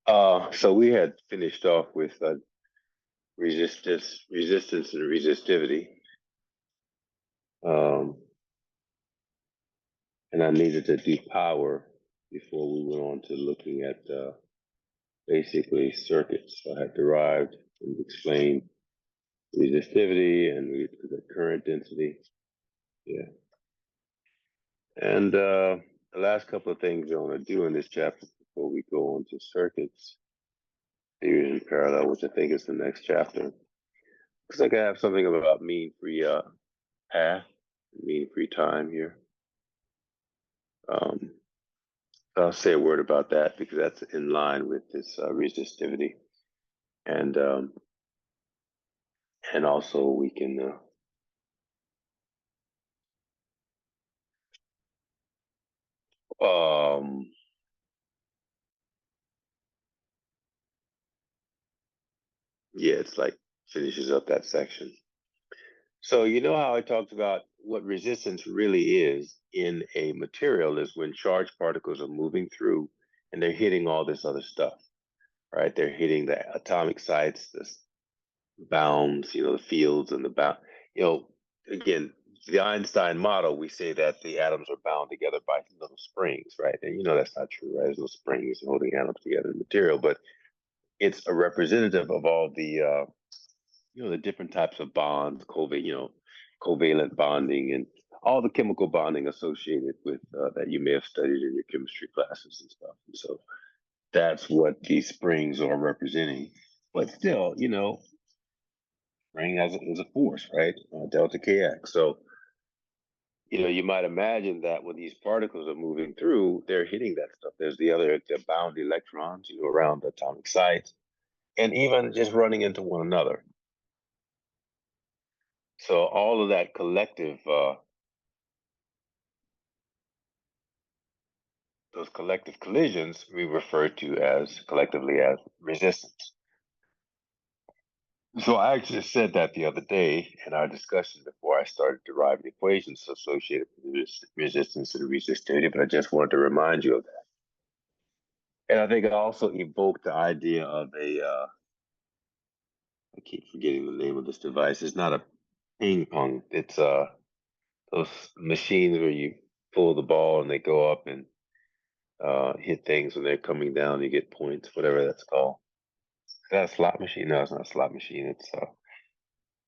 So we had finished off with resistance and resistivity, um, and I needed to do power before we went on to looking at basically circuits. So I had derived and explained resistivity and the current density. Yeah, and the last couple of things I want to do in this chapter before we go on to circuits, theories in parallel, which I think is the next chapter, because I have something about mean free path, mean free time here. Um, I'll say a word about that because that's in line with this resistivity, and um, and also we can um, yeah, it's like finishes up that section. So you know how I talked about what resistance really is in a material is when charged particles are moving through and they're hitting all this other stuff, right? They're hitting the atomic sites, the bounds, the fields and the bound. You know, again, the Einstein model, we say that the atoms are bound together by little springs, right? And that's not true, right? There's no springs holding atoms together in material, but it's a representative of all the the different types of bonds, covalent bonding and all the chemical bonding associated with that you may have studied in your chemistry classes and stuff. And so that's what these springs are representing. But still, spring is a force, right? Delta kx. So you might imagine that when these particles are moving through, they're hitting that stuff. There's the bound electrons, around the atomic sites, and even just running into one another. So all of that collective, those collective collisions, we refer to as collectively as resistance. So I actually said that the other day in our discussion before I started deriving equations associated with resistance and resistivity, but I just wanted to remind you of that. And I think it also evoked the idea of I keep forgetting the name of this device. It's not a ping pong. It's those machines where you pull the ball and they go up and hit things when they're coming down. You get points, whatever that's called. Is that a slot machine? No, it's not a slot machine. It's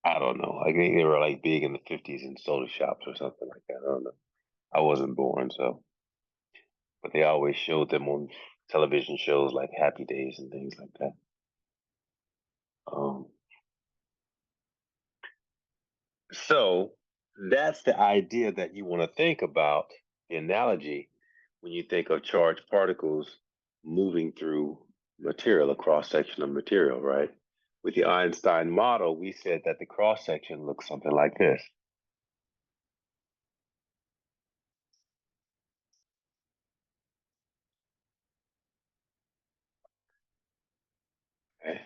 I don't know. I think they were like big in the 50s in soda shops or something like that. I don't know. I wasn't born, so but they always showed them on television shows like Happy Days and things like that. Um, so that's the idea that you want to think about the analogy when you think of charged particles moving through material, a cross section of material, right? With the Einstein model, we said that the cross section looks something like this. Okay?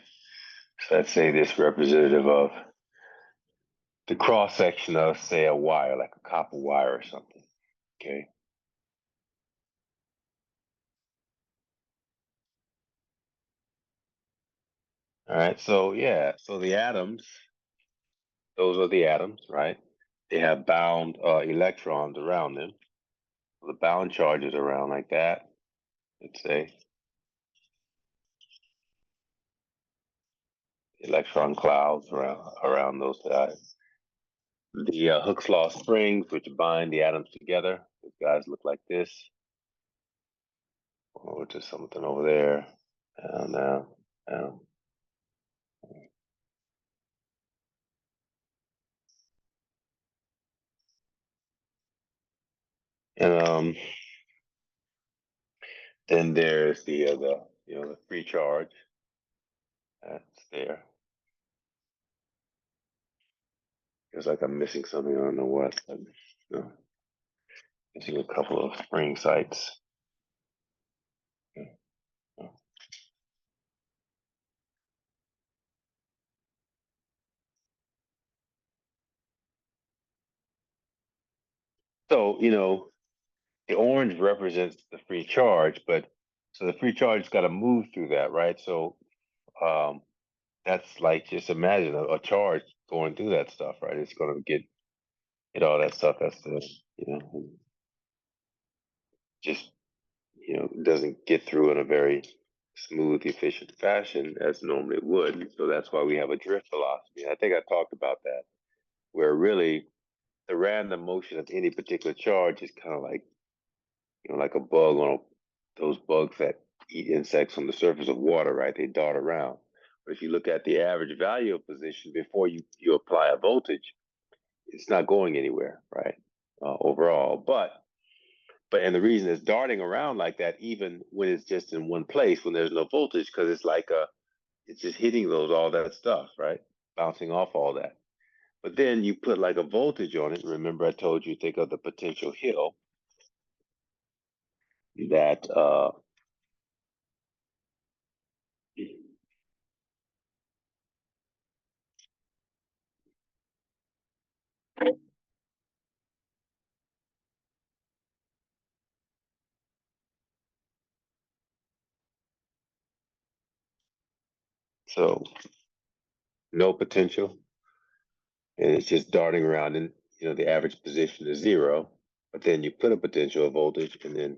So let's say this representative of the cross section of, say, a wire, like a copper wire or something. Okay. All right. So yeah. So the atoms, those are the atoms, right? They have bound electrons around them. So the bound charges around like that. Let's say electron clouds around those guys. The Hooke's law springs, which bind the atoms together. Those guys look like this. Or just something over there. And um, and then there's the free charge that's there. It's like I'm missing something. I don't know what. But, missing a couple of spring sites. So the orange represents the free charge, but So the free charge has got to move through that, right? So um, that's like, just imagine a charge going through that stuff, right? It's going to get all that stuff. That's the, just, doesn't get through in a very smooth, efficient fashion as normally it would. So that's why we have a drift velocity. I think I talked about that, where really the random motion of any particular charge is kind of like, like a bug those bugs that eat insects on the surface of water, right? They dart around. But if you look at the average value of position before you apply a voltage, it's not going anywhere, right? Overall, but and the reason it's darting around like that, even when it's just in one place, when there's no voltage, because it's like it's just hitting all that stuff, right? Bouncing off all that. But then you put like a voltage on it. Remember, I told you, think of the potential hill that so no potential, and it's just darting around, and the average position is zero. But then you put a potential, a voltage, and then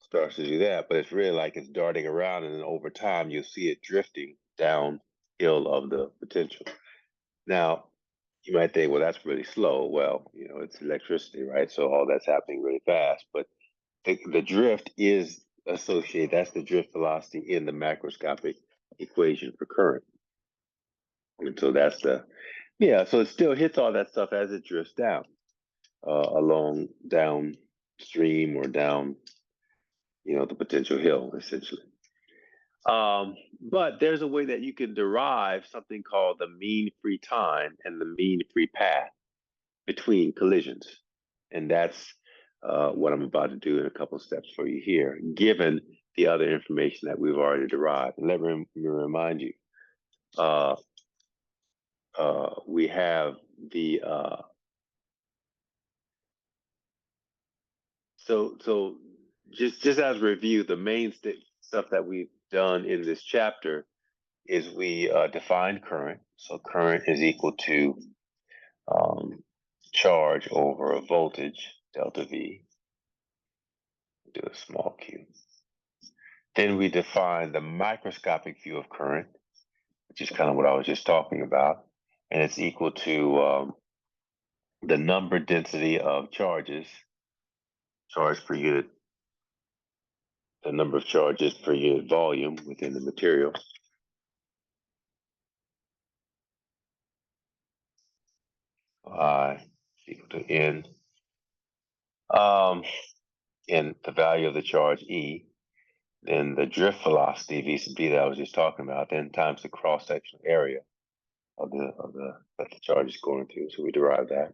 starts to do that. But it's really like it's darting around, and then over time you'll see it drifting downhill of the potential. Now, you might think, well, that's really slow. Well, it's electricity, right? So all that's happening really fast. But the drift is associated, that's the drift velocity in the macroscopic equation for current. And so that's yeah, so it still hits all that stuff as it drifts down, along downstream or down, the potential hill, essentially. But there's a way that you can derive something called the mean free time and the mean free path between collisions. And that's what I'm about to do in a couple of steps for you here, given the other information that we've already derived. And let me remind you, uh, we have the so just as a review, the main stuff that we've done in this chapter is we defined current. So current is equal to um, charge over a voltage, delta V. Do a small q. Then we define the microscopic view of current, which is kind of what I was just talking about. And it's equal to the number density of charges, charge per unit, the number of charges per unit volume within the material. I equal to N. And the value of the charge E, then the drift velocity V sub D that I was just talking about, then times the cross-sectional area of the that the charge is going through. So we derive that.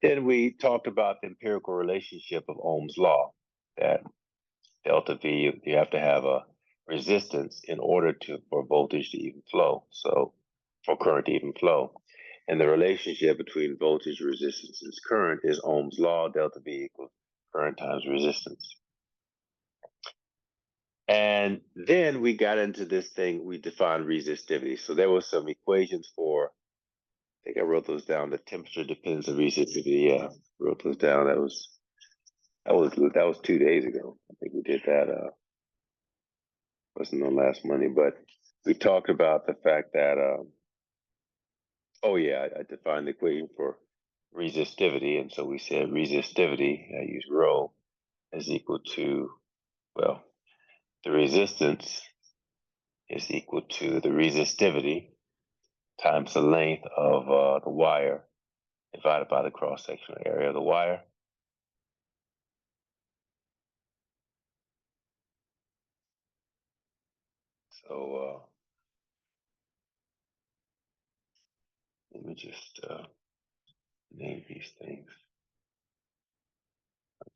Then we talked about the empirical relationship of Ohm's law, that delta V, you have to have a resistance in order for voltage to even flow. So for current to even flow. And the relationship between voltage, resistance, and current is Ohm's law, delta V equals current times resistance. And then we got into this thing, we defined resistivity. So there were some equations for, I think I wrote those down. The temperature depends on resistivity. Yeah, wrote those down. That was 2 days ago. I think we did that. Wasn't on last Monday, but we talked about the fact that. Oh yeah, I defined the equation for resistivity, and so we said resistivity. I use rho is equal to, well, the resistance is equal to the resistivity times the length of the wire divided by the cross-sectional area of the wire. So let me just name these things.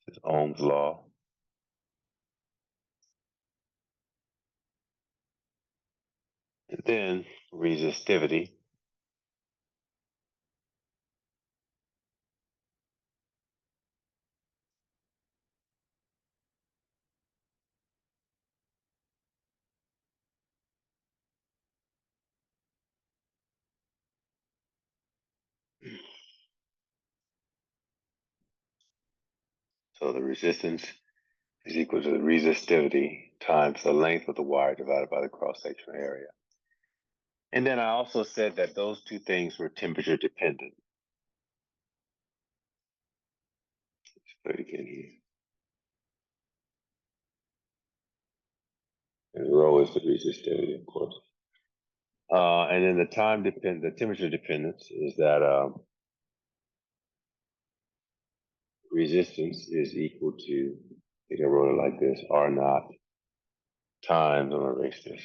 This is Ohm's law. And then resistivity. So the resistance is equal to the resistivity times the length of the wire divided by the cross-sectional area. And then I also said that those two things were temperature dependent. Let's put it again here. And rho is the resistivity, of course. And then the temperature dependence is that resistance is equal to, I think I wrote it like this, R naught times, I'm gonna erase this.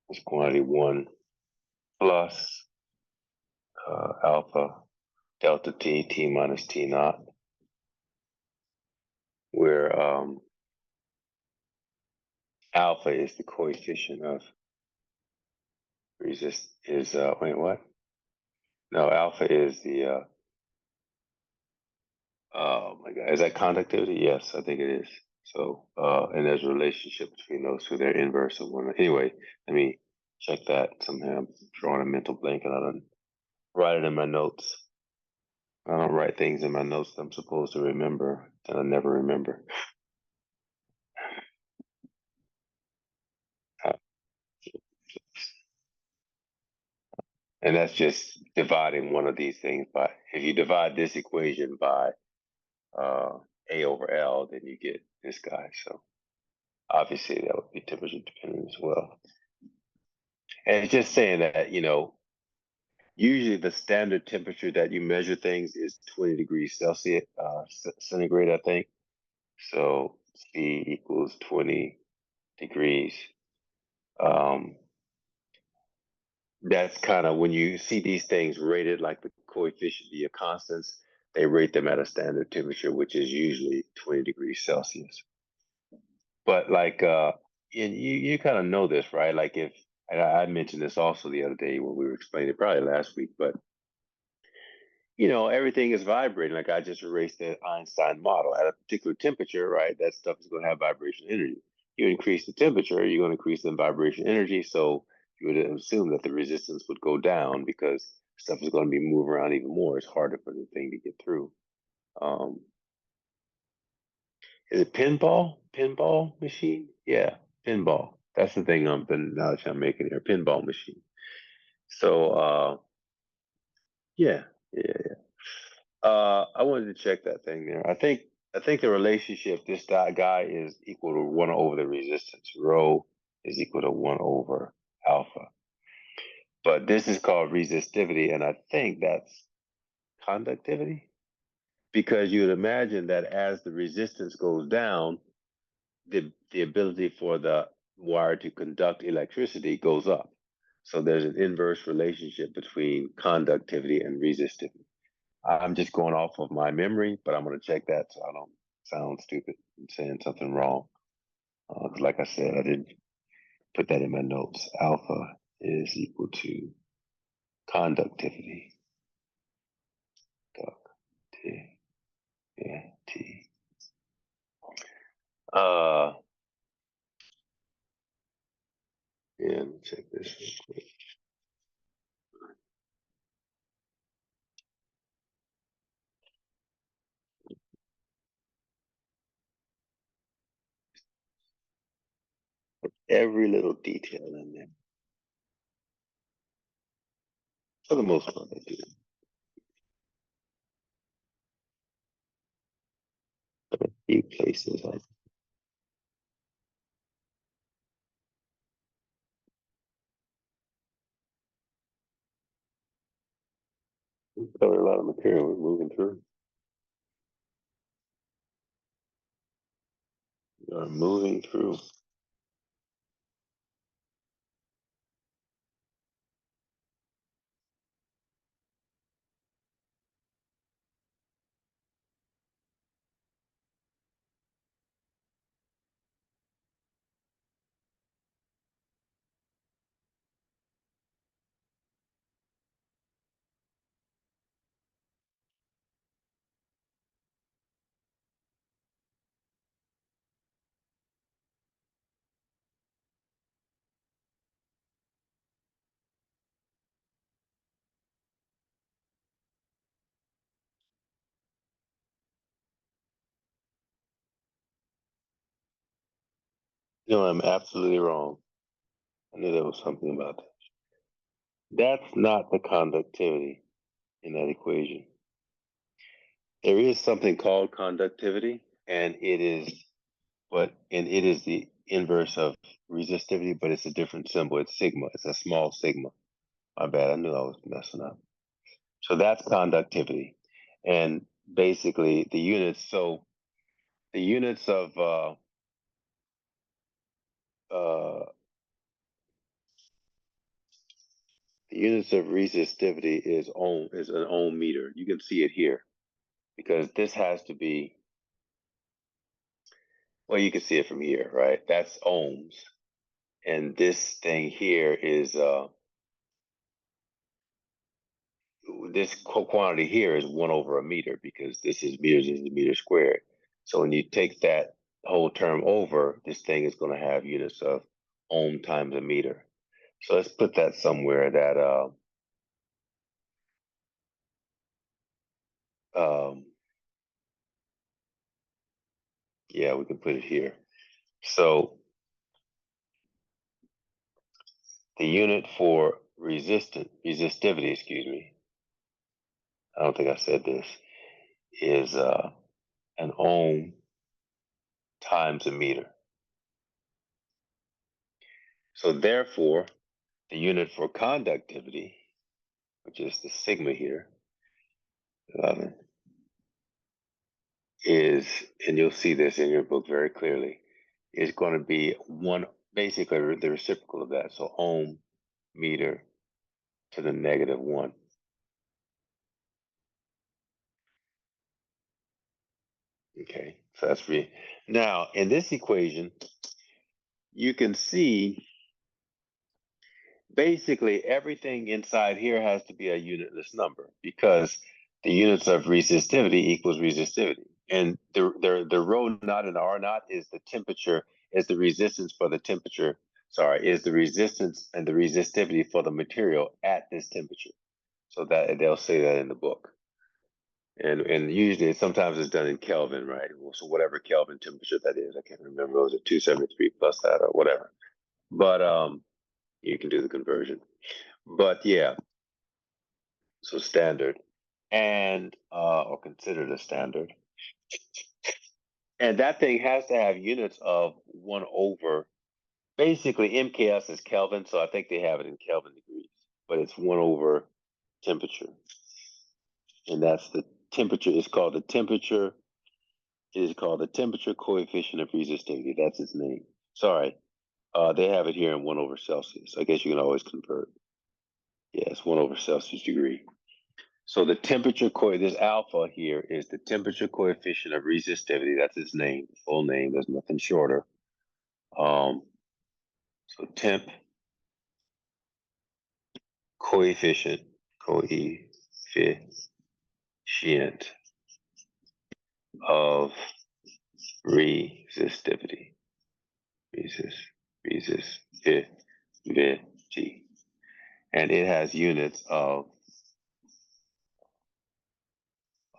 It's quantity one plus alpha delta t minus t naught, where alpha is the coefficient of wait, what? No, alpha is the, oh my God, is that conductivity? Yes, I think it is. So, and there's a relationship between those two. They're inverse of one. Anyway, let me check that somehow. I'm drawing a mental blank and I don't write it in my notes. I don't write things in my notes that I'm supposed to remember and I never remember. Uh, And that's just dividing one of these things by, if you divide this equation by A over L, then you get this guy. So obviously that would be temperature dependent as well. And it's just saying that, usually the standard temperature that you measure things is 20 degrees Celsius, centigrade, I think. So C equals 20 degrees. Um, that's kind of when you see these things rated like the coefficient, the constants, they rate them at a standard temperature, which is usually 20 degrees Celsius. But like, and you kind of know this, right? Like if, and I mentioned this also the other day when we were explaining it, probably last week, but everything is vibrating. Like I just erased that Einstein model at a particular temperature, right? That stuff is going to have vibration energy. You increase the temperature, you're going to increase the vibration energy. So you would assume that the resistance would go down because stuff is going to be moving around even more. It's harder for the thing to get through. Um, is it pinball? Pinball machine? Yeah, pinball. That's the thing the knowledge I'm making here. Pinball machine. So yeah, yeah. I wanted to check that thing there. I think the relationship this guy is equal to one over the resistance. Rho is equal to one over alpha. But this is called resistivity, and I think that's conductivity because you'd imagine that as the resistance goes down, the ability for the wire to conduct electricity goes up. So there's an inverse relationship between conductivity and resistivity. I'm just going off of my memory, but I'm going to check that so I don't sound stupid and saying something wrong. Like I said, I didn't put that in my notes. Alpha is equal to conductivity. Conductivity. Yeah, T. Uh, yeah, let me check this real quick. Every little detail in there. For the most part, I do. But a few places I covered a lot of material we're moving through. We are moving through. No, I'm absolutely wrong. I knew there was something about that. That's not the conductivity in that equation. There is something called conductivity, and it is the inverse of resistivity, but it's a different symbol. It's sigma. It's a small sigma. My bad. I knew I was messing up. So that's conductivity, and basically the units. So the units of uh, the units of resistivity is an ohm meter. You can see it here because this has to be. Well, you can see it from here, right? That's ohms, and this thing here is this quantity here is 1/1 meter because this is meters is the meter squared. So when you take that whole term over, this thing is going to have units of ohm times a meter. So let's put that somewhere that um, yeah, we can put it here. So the unit for resistivity, excuse me, I don't think I said this, is an ohm times a meter. So therefore, the unit for conductivity, which is the sigma here, 11, is, and you'll see this in your book very clearly, is going to be one, basically the reciprocal of that. So ohm meter to the -1. Okay, so that's free. Now, in this equation, you can see basically everything inside here has to be a unitless number because the units of resistivity equals resistivity. And the rho naught and R naught is the temperature, is the resistance for the temperature, sorry, is the resistance and the resistivity for the material at this temperature. So that they'll say that in the book. And usually sometimes it's done in Kelvin, right? So whatever Kelvin temperature that is, I can't remember, was it 273 plus that or whatever. But you can do the conversion. But yeah, so standard and or considered a standard. And that thing has to have units of 1/. Basically, MKS is Kelvin, so I think they have it in Kelvin degrees, but it's 1/. Temperature. And that's the temperature. It's called the temperature. It is called the temperature coefficient of resistivity. That's its name. Sorry. They have it here in 1/. Celsius. I guess you can always convert. Yeah, it's 1/ Celsius degree. So the temperature this alpha here is the temperature coefficient of resistivity. That's its name, full name. There's nothing shorter. Um, so temp coefficient of resistivity, resistivity, and it has units of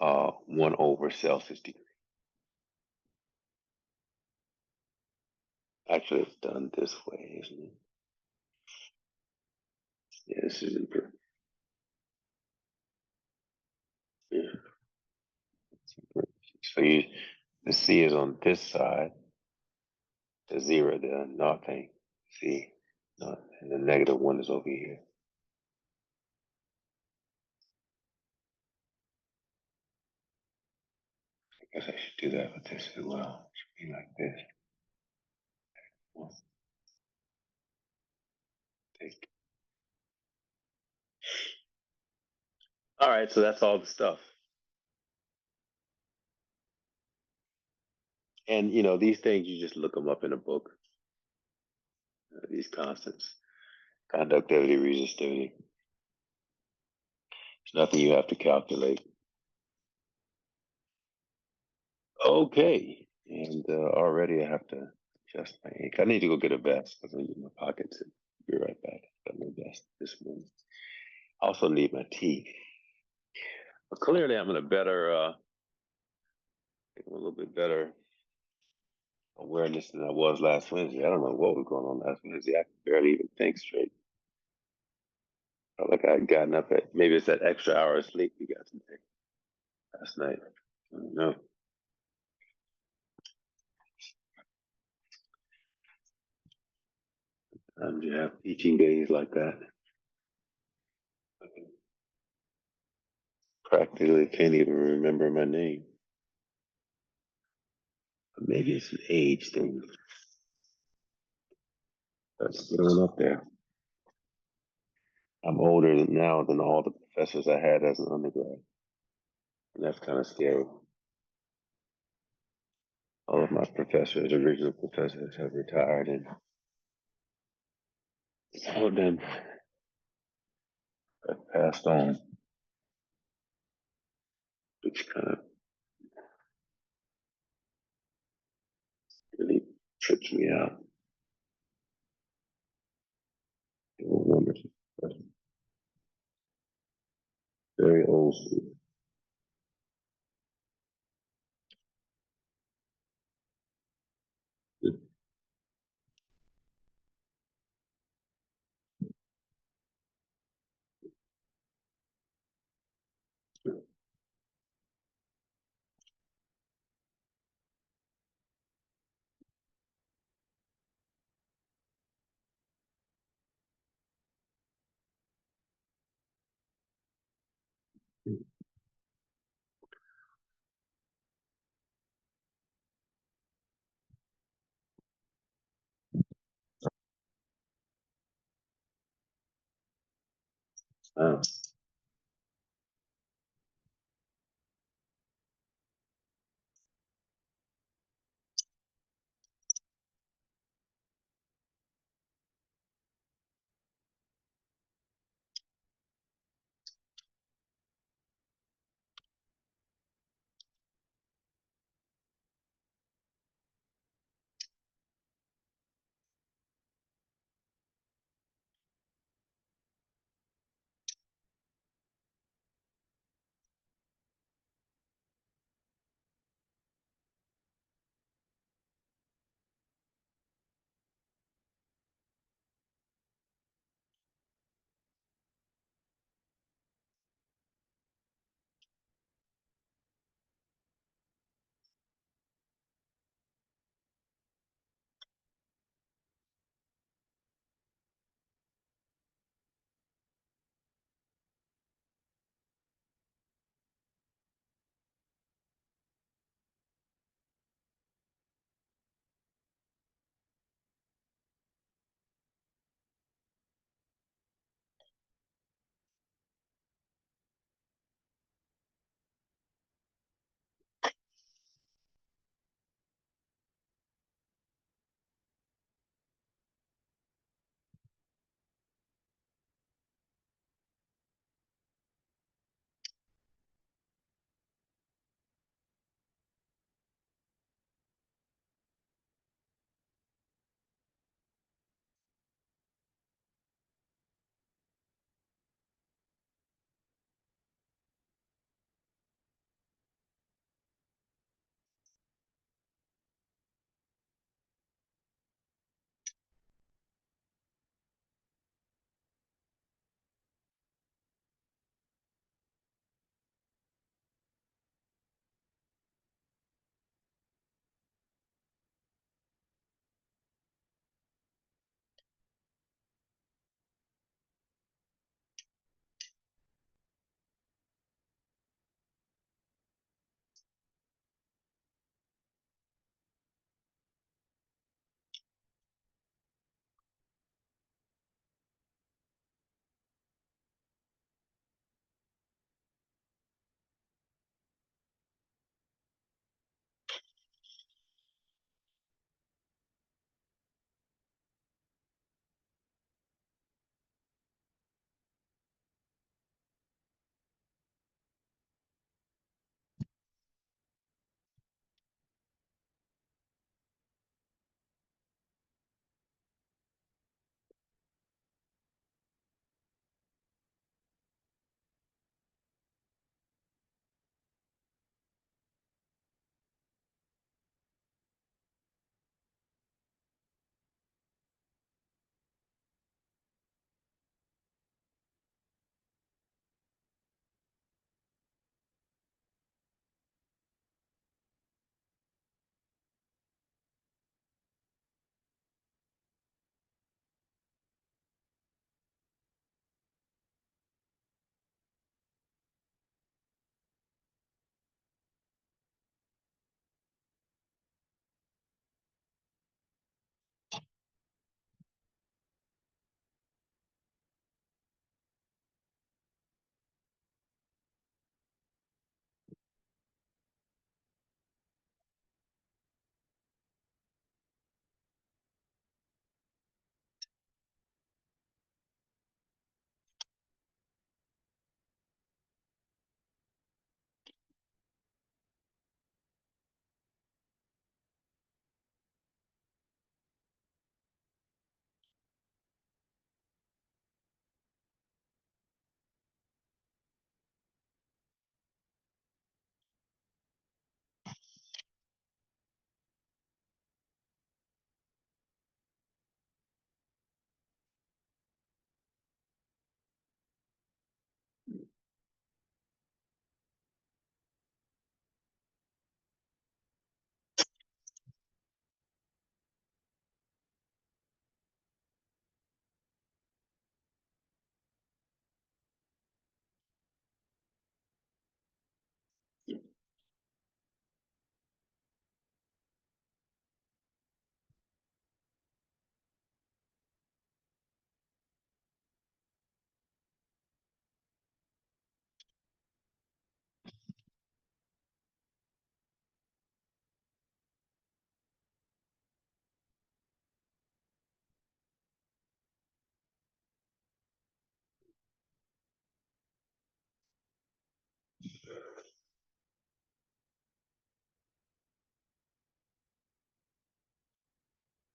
1/ Celsius degree. Actually, it's done this way, isn't it? Yeah, this is important. Yeah. So the C is on this side, the 0, the nothing. C, not, and the -1 is over here. I guess I should do that with this as well. It should be like this. All right, so that's all the stuff. And these things you just look them up in a book. These constants, conductivity, resistivity. It's nothing you have to calculate. Okay, and already I have to adjust my ink. I need to go get a vest because I'm in my pockets. Be right back. Got my vest this morning. I also need my tea. But clearly, I'm in a better, a little bit better awareness than I was last Wednesday. I don't know what was going on last Wednesday. I could barely even think straight. Felt like I had gotten up at maybe it's that extra hour of sleep we got today last night. I don't know. You have teaching days like that. I practically can't even remember my name. But maybe it's an age thing. That's going up there. I'm older now than all the professors I had as an undergrad, and that's kind of scary. All of my professors, original professors, have retired, and some of them have passed on, which kind of really trips me out. They were wonderful, very old school. Um,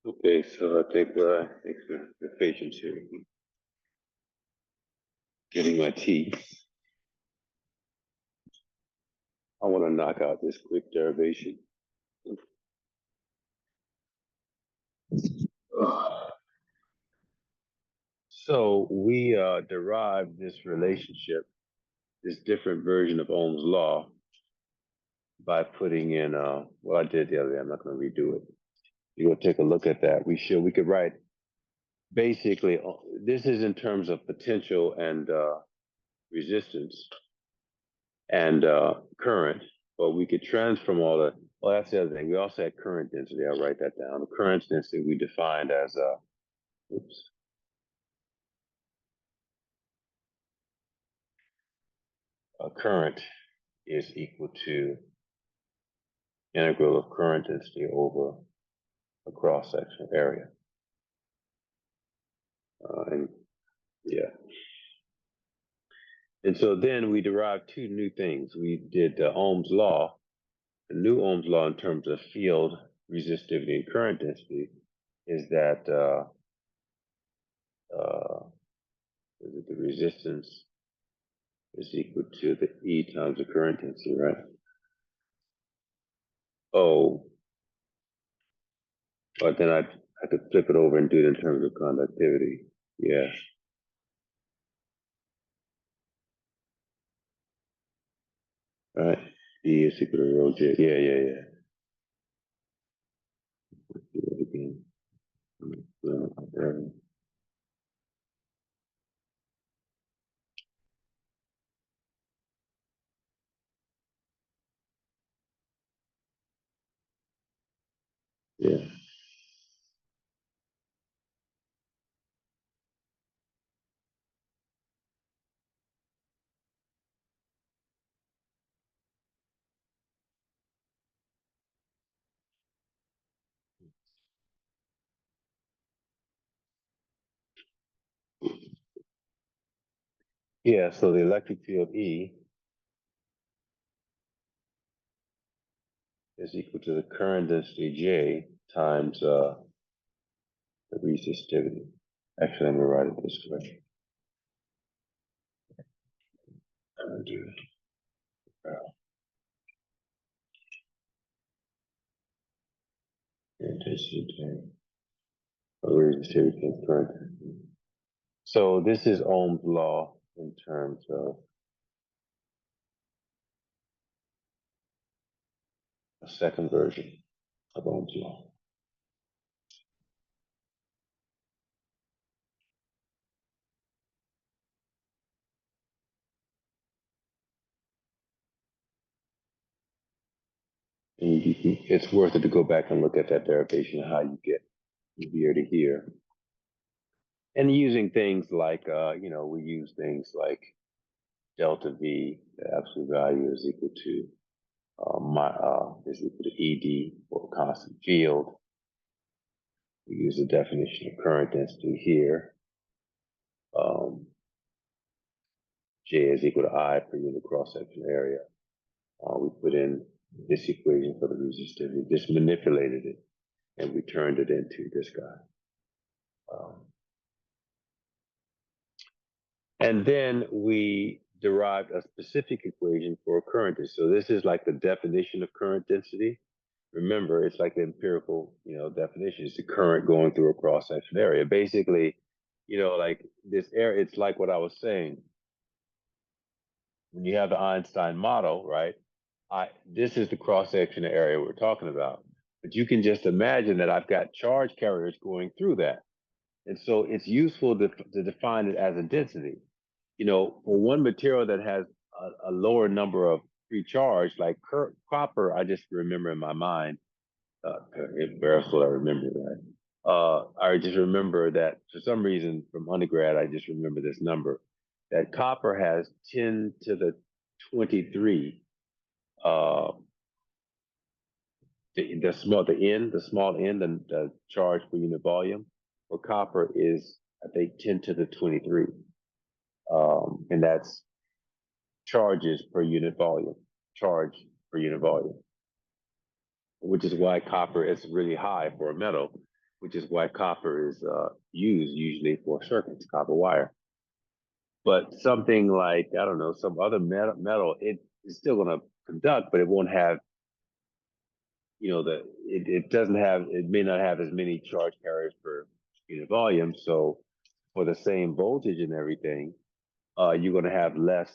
Okay, so I think thanks for the patience here. Getting my tea. I want to knock out this quick derivation. So we derived this relationship, this different version of Ohm's law, by putting in, well, I did the other day. I'm not going to redo it. You go take a look at that. We could write basically, this is in terms of potential and resistance and current, but we could transform all the, well, that's the other thing. We also had current density. I'll write that down. The current density we defined as oops, a current is equal to integral of current density over a cross-sectional area. And yeah. And so then we derived two new things. We did Ohm's law, the new Ohm's law in terms of field resistivity and current density is that the resistance is equal to the E times the current density, right? Oh, but then I could flip it over and do it in terms of conductivity. Yeah. All right. E is equal to rho J. Yeah, yeah, yeah. Let's do it again. Yeah. Yeah, so the electric field E is equal to the current density J times the resistivity. Actually, I'm going to write it this way. I'm going to do intensity J, or resistivity times current. So this is Ohm's law in terms of a second version of Ohm's law. And it's worth it to go back and look at that derivation of how you get from here to here. And using things like, we use things like delta V, the absolute value is equal to is equal to ED for a constant field. We use the definition of current density here. J is equal to I per unit cross-section area. We put in this equation for the resistivity, just manipulated it, and we turned it into this guy. And then we derived a specific equation for current density. So this is like the definition of current density. Remember, it's like the empirical, definition. It's the current going through a cross-section area. Basically, like this area, it's like what I was saying. When you have the Einstein model, right? This is the cross-section area we're talking about. But you can just imagine that I've got charge carriers going through that. And so it's useful to define it as a density. For one material that has a lower number of free charge, like copper, I just remember in my mind, embarrassed what I remember, right? I just remember that for some reason from undergrad, I just remember this number that copper has 10 to the 23. The small n, the charge per unit volume for copper is, I think, 10 to the 23. And that's charges per unit volume, charge per unit volume, which is why copper is really high for a metal. which is why copper is used usually for circuits, copper wire. But something like, I don't know, some other metal, it is still going to conduct, but it won't have, it doesn't have, it may not have as many charge carriers per unit volume. So for the same voltage and everything, you're going to have less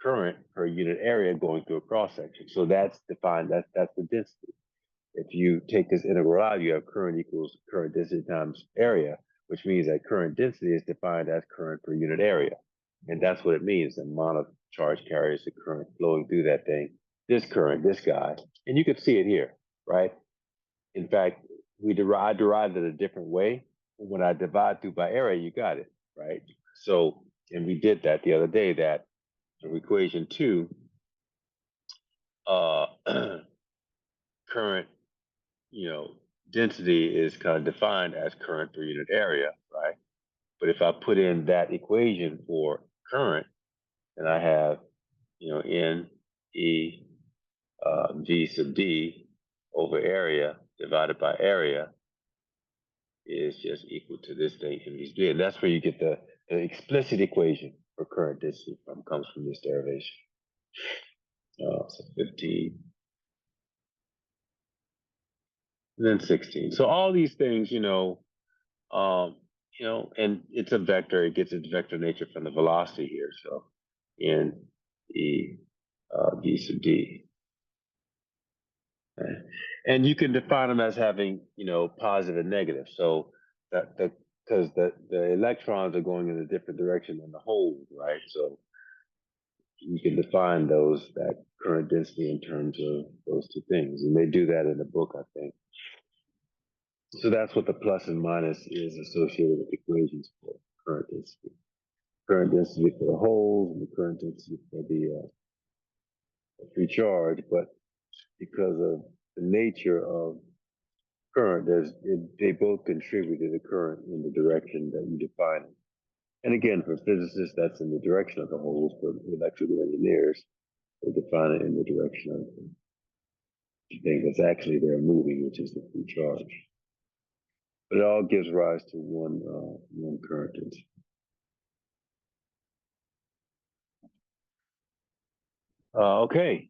current per unit area going through a cross section. So that's defined, that's the density. If you take this integral out, you have current equals current density times area, which means that current density is defined as current per unit area. And that's what it means, the amount of charge carries the current flowing through that thing, this current, this guy. And you can see it here, right? In fact, I derived it a different way. When I divide through by area, you got it, right? So, and we did that the other day, that equation 2, uh, current, density is kind of defined as current per unit area, right? But if I put in that equation for current, then I have, N E V sub D over area divided by area is just equal to this thing in these D. And that's where you get the explicit equation for current density comes from this derivation. So 15, and then 16. So all these things, um, and it's a vector. It gets its vector nature from the velocity here. So N E V sub D. Okay. And you can define them as having, positive and negative. So that because the electrons are going in a different direction than the holes, right? So you can define that current density in terms of those two things. And they do that in the book, I think. So that's what the plus and minus is associated with equations for current density. Current density for the holes and the current density for the free charge. But because of the nature of current, they both contribute to the current in the direction that you define it. And again, for physicists, that's in the direction of the holes. For electrical engineers, they define it in the direction of the thing that's actually there moving, which is the free charge. But it all gives rise to one current density. Okay.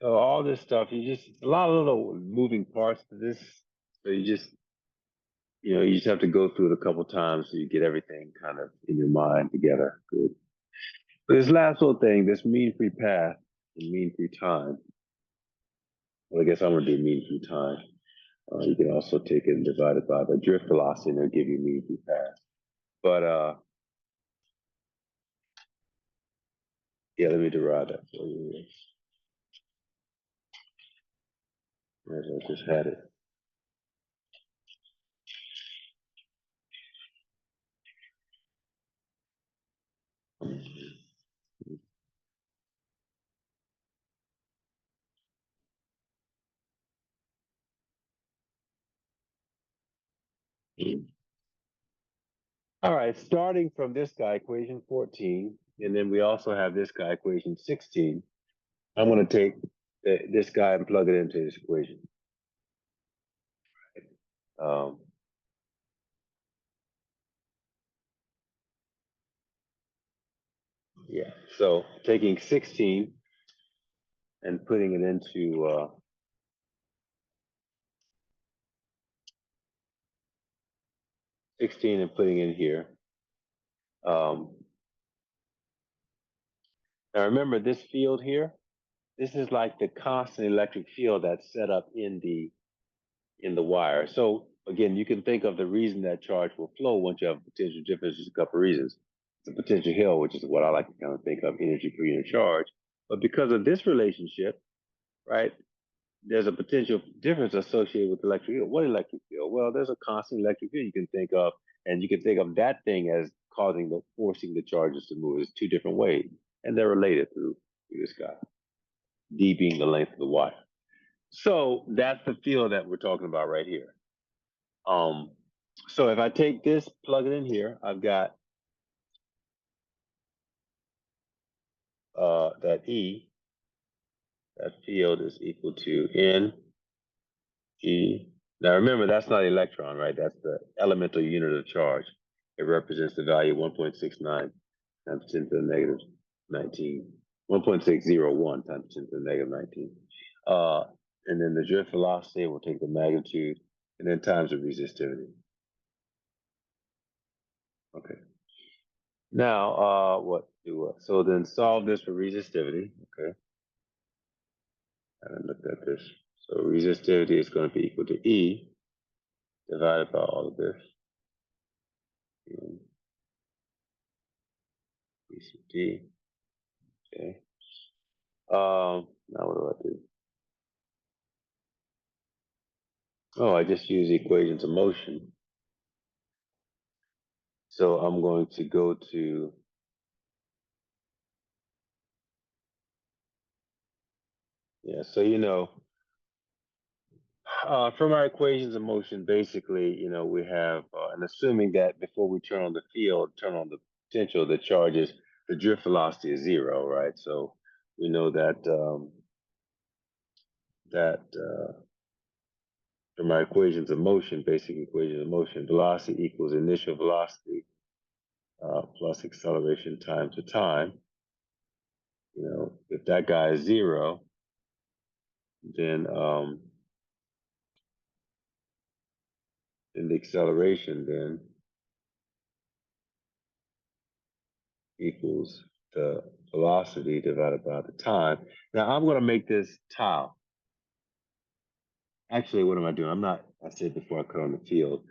So all this stuff, a lot of little moving parts to this. So you just have to go through it a couple times so you get everything kind of in your mind together. Good. But this last little thing, this mean free path and mean free time. Well, I guess I'm gonna do mean free time. You can also take it and divide it by the drift velocity, and they'll give you mean free path. But yeah, let me derive that for you. As I just had it. All right, starting from this guy, equation 14, and then we also have this guy, equation 16. I'm going to take this guy and plug it into this equation. Um, yeah, so taking 16 and putting it into 16 and putting it here. Um, now remember this field here, this is like the constant electric field that's set up in the wire. So again, you can think of the reason that charge will flow once you have a potential difference. There's a couple of reasons. The potential hill, which is what I like to kind of think of, energy per unit charge. But because of this relationship, right, there's a potential difference associated with electric field. What electric field? Well, there's a constant electric field you can think of, and you can think of that thing as forcing the charges to move. It's two different ways, and they're related through this guy. D being the length of the wire. So that's the field that we're talking about right here. So if I take this, plug it in here, I've got that E, that field is equal to N G. Now remember, that's not electron, right? That's the elemental unit of charge. It represents the value 1.69 times 10 to the negative 19. 1.601 times 10 to the negative 19. Uh, and then the drift velocity will take the magnitude and then times the resistivity. Okay. Now, what do so then solve this for resistivity. Okay. I haven't looked at this. So resistivity is going to be equal to E divided by all of this. ECD. Okay. Now what do I do? Oh, I just use equations of motion. So I'm going to go to so from our equations of motion, basically, we have, and assuming that before we turn on the field, turn on the potential, the charges, the drift velocity is zero, right? So we know that from our equations of motion, basic equations of motion, velocity equals initial velocity plus acceleration times the time. If that guy is zero, then the acceleration then equals the velocity divided by the time. Now I'm going to make this tau. Actually, what am I doing? I said before I cut on the field.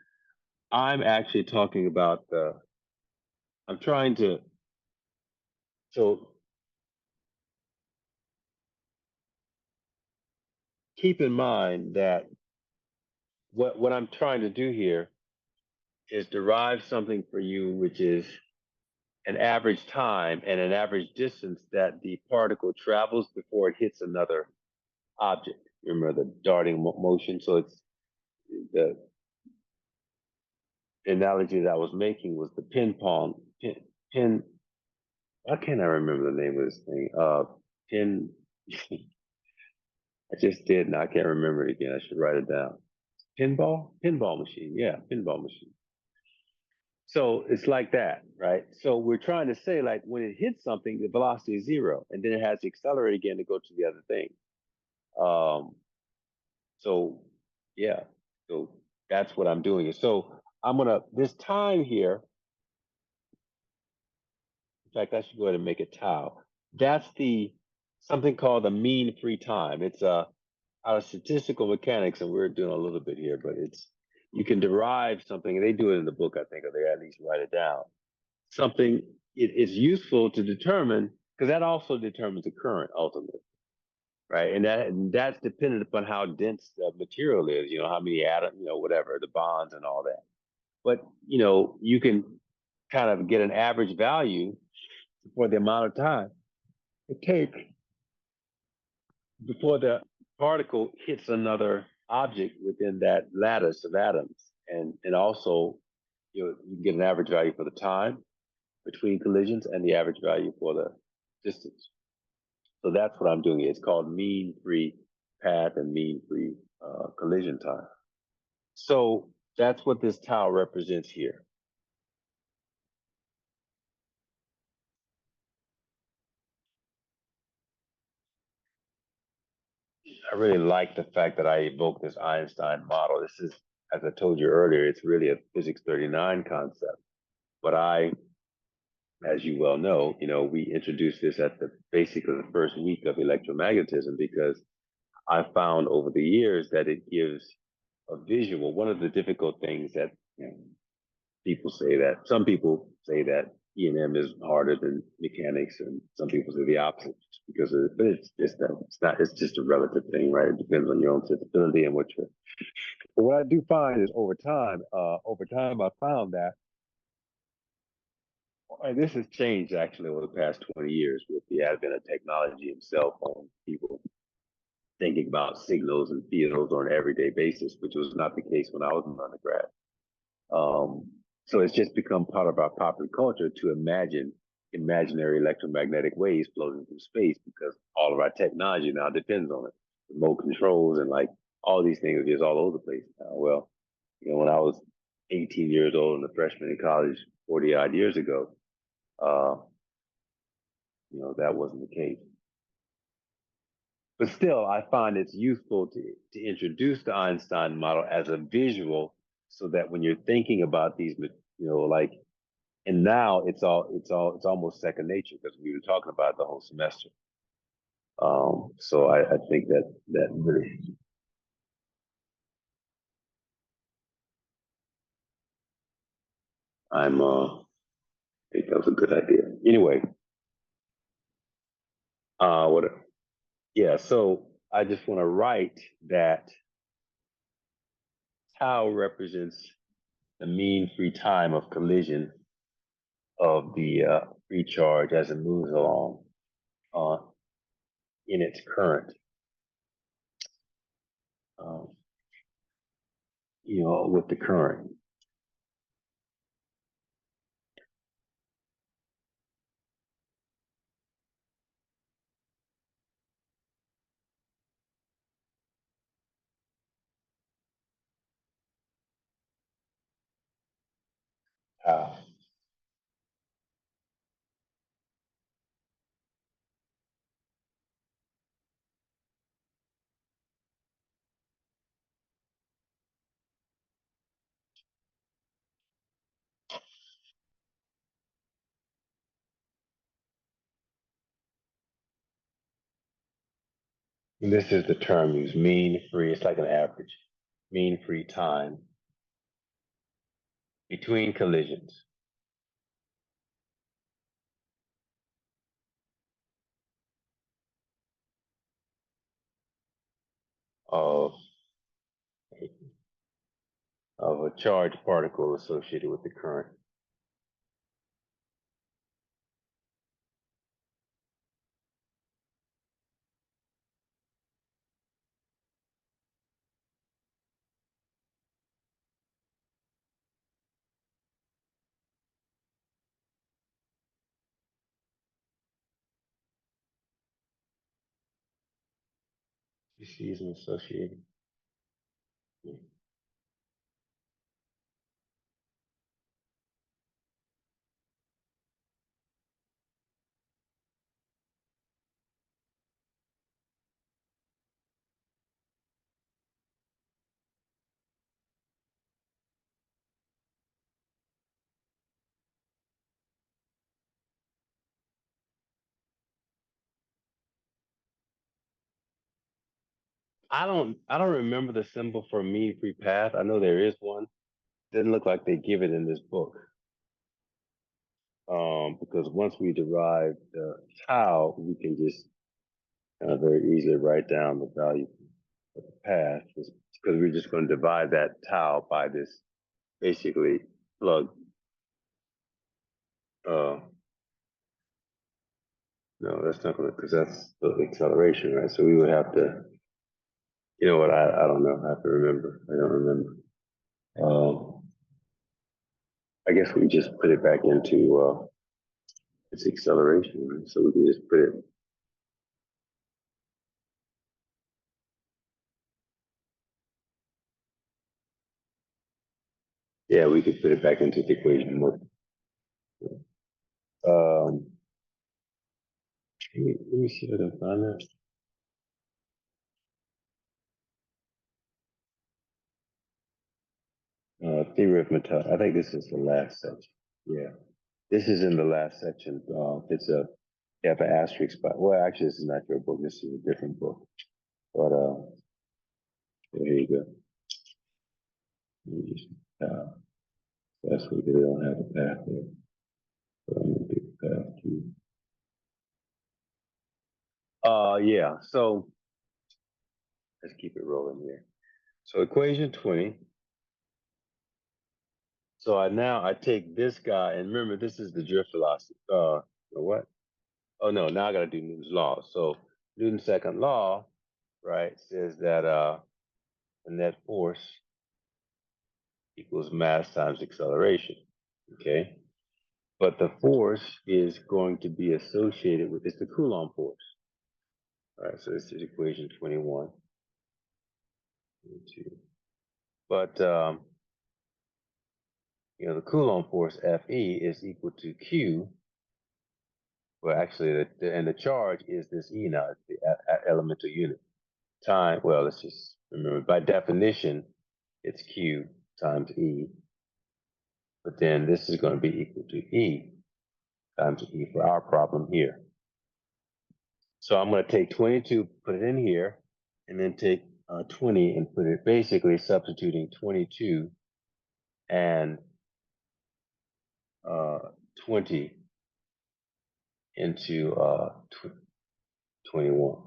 I'm actually talking about I'm trying to, so keep in mind that what I'm trying to do here is derive something for you, which is an average time and an average distance that the particle travels before it hits another object. Remember the darting motion? So it's the analogy that I was making was the pin. Why can't I remember the name of this thing? Pin. I just did, and I can't remember it again. I should write it down. Pinball machine. Yeah, pinball machine. So it's like that, right? So we're trying to say, like, when it hits something, the velocity is zero, and then it has to accelerate again to go to the other thing. Um, so yeah, so that's what I'm doing. So this time here. In fact, I should go ahead and make it tau. That's the something called the mean free time. It's out of statistical mechanics, and we're doing a little bit here, but you can derive something, and they do it in the book, I think, or they at least write it down. Something it's useful to determine because that also determines the current ultimately, right? And that's dependent upon how dense the material is, how many atoms, whatever, the bonds and all that. But you can kind of get an average value for the amount of time it takes before the particle hits another object within that lattice of atoms. And also, you can get an average value for the time between collisions and the average value for the distance. So that's what I'm doing. It's called mean free path and mean free collision time. So that's what this tau represents here. I really like the fact that I evoked this Einstein model. This is, as I told you earlier, it's really a physics 39 concept. But as you well know, we introduced this at the basically the first week of electromagnetism because I found over the years that it gives a visual. One of the difficult things that some people say that E&M is harder than mechanics, and some people say the opposite because of it. But it's just a relative thing, right? It depends on your own sensibility and what you're. But what I do find is over time, I found that and this has changed actually over the past 20 years with the advent of technology and cell phones. People thinking about signals and fields on an everyday basis, which was not the case when I was an undergrad. Um, so it's just become part of our popular culture to imagine imaginary electromagnetic waves floating through space because all of our technology now depends on it. Remote controls and like all these things are just all over the place now. Well, when I was 18 years old and a freshman in college 40 odd years ago, uh, that wasn't the case. But still, I find it's useful to introduce the Einstein model as a visual so that when you're thinking about these, like, and now it's almost second nature because we were talking about it the whole semester. So I think that really, I think that was a good idea. Anyway, what, yeah, so I just want to write that tau represents the mean free time of collision of the free charge as it moves along uh, in its current, um, with the current. Uh, this is the term used, mean free. It's like an average, mean free time between collisions of of a charged particle associated with the current. You see, is associated. I don't remember the symbol for mean free path. I know there is one. Doesn't look like they give it in this book. Because once we derive the tau, we can just very easily write down the value of the path because we're just going to divide that tau by this basically plug. Uh, no, that's not going to, because that's the acceleration, right? So we would have to, you know what? I don't know. I have to remember. I don't remember. Um, I guess we just put it back into its acceleration, right? So we can just put it. Yeah, we could put it back into the equation. Um, let me see if I can find that. Theory of metal. I think this is the last section. Yeah, this is in the last section. It's a you have an asterisk spot. Well, actually, this is not your book. This is a different book. But here you go. You just, that's what they don't have a path there. So I'm gonna do the path too. Yeah. So let's keep it rolling here. So equation 20. So I take this guy, and remember this is the drift velocity. What? Oh no, now I gotta do Newton's law. So Newton's second law, right, says that the net force equals mass times acceleration. Okay. But the force is going to be associated with it's the Coulomb force. All right, so this is equation 21. 22. But the Coulomb force Fe is equal to Q. Well, actually, and the charge is this E now, it's the elemental unit. Time, well, let's just remember, by definition, it's Q times E. But then this is going to be equal to E times E for our problem here. So I'm going to take 22, put it in here, and then take 20 and put it, basically substituting 22 and 20 into 21.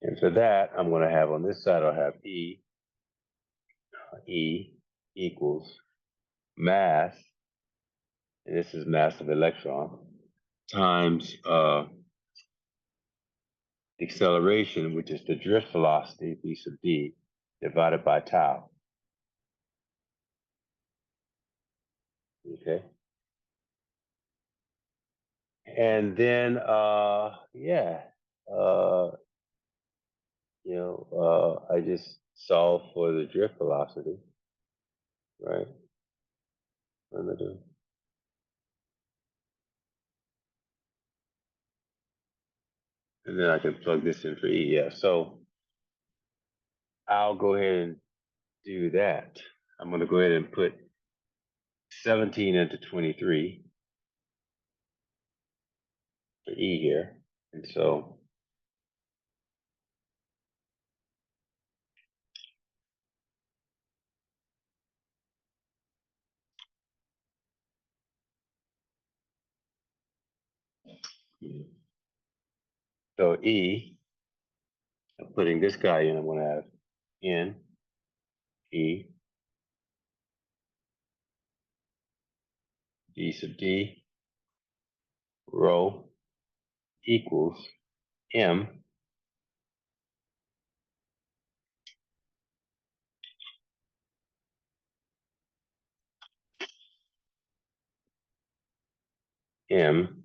And for that, I'm going to have on this side, I'll have E equals mass, and this is mass of electron, times acceleration, which is the drift velocity, v sub d, divided by tau. Okay. And then, I just solve for the drift velocity, right? What am I doing? And then I can plug this in for E. Yeah, so I'll go ahead and do that. I'm going to go ahead and put 17 into 23 for E here. And so E, I'm putting this guy in, I'm going to have N, E, V sub D, rho equals M, M,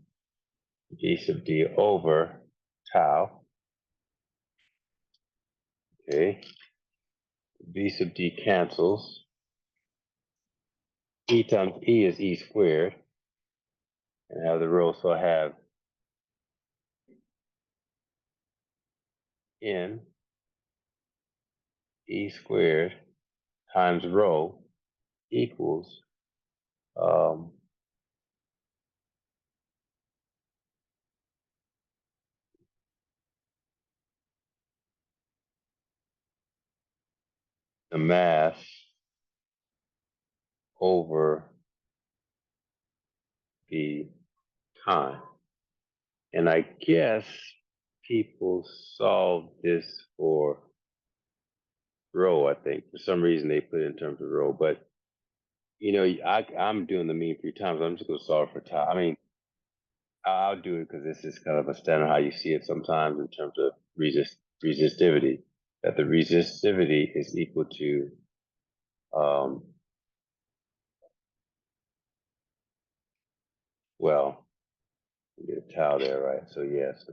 V sub D over tau. Okay. V sub D cancels. E times E is E squared. And have the rho, so I have N E squared times rho equals the mass over the time. And I guess people solve this for rho, I think. For some reason they put it in terms of rho, but I'm doing the mean 3 times. I'm just going to solve for tau. I mean, I'll do it because this is kind of a standard how you see it sometimes in terms of resistivity, that the resistivity is equal to well, you get a tau there, right? So yes,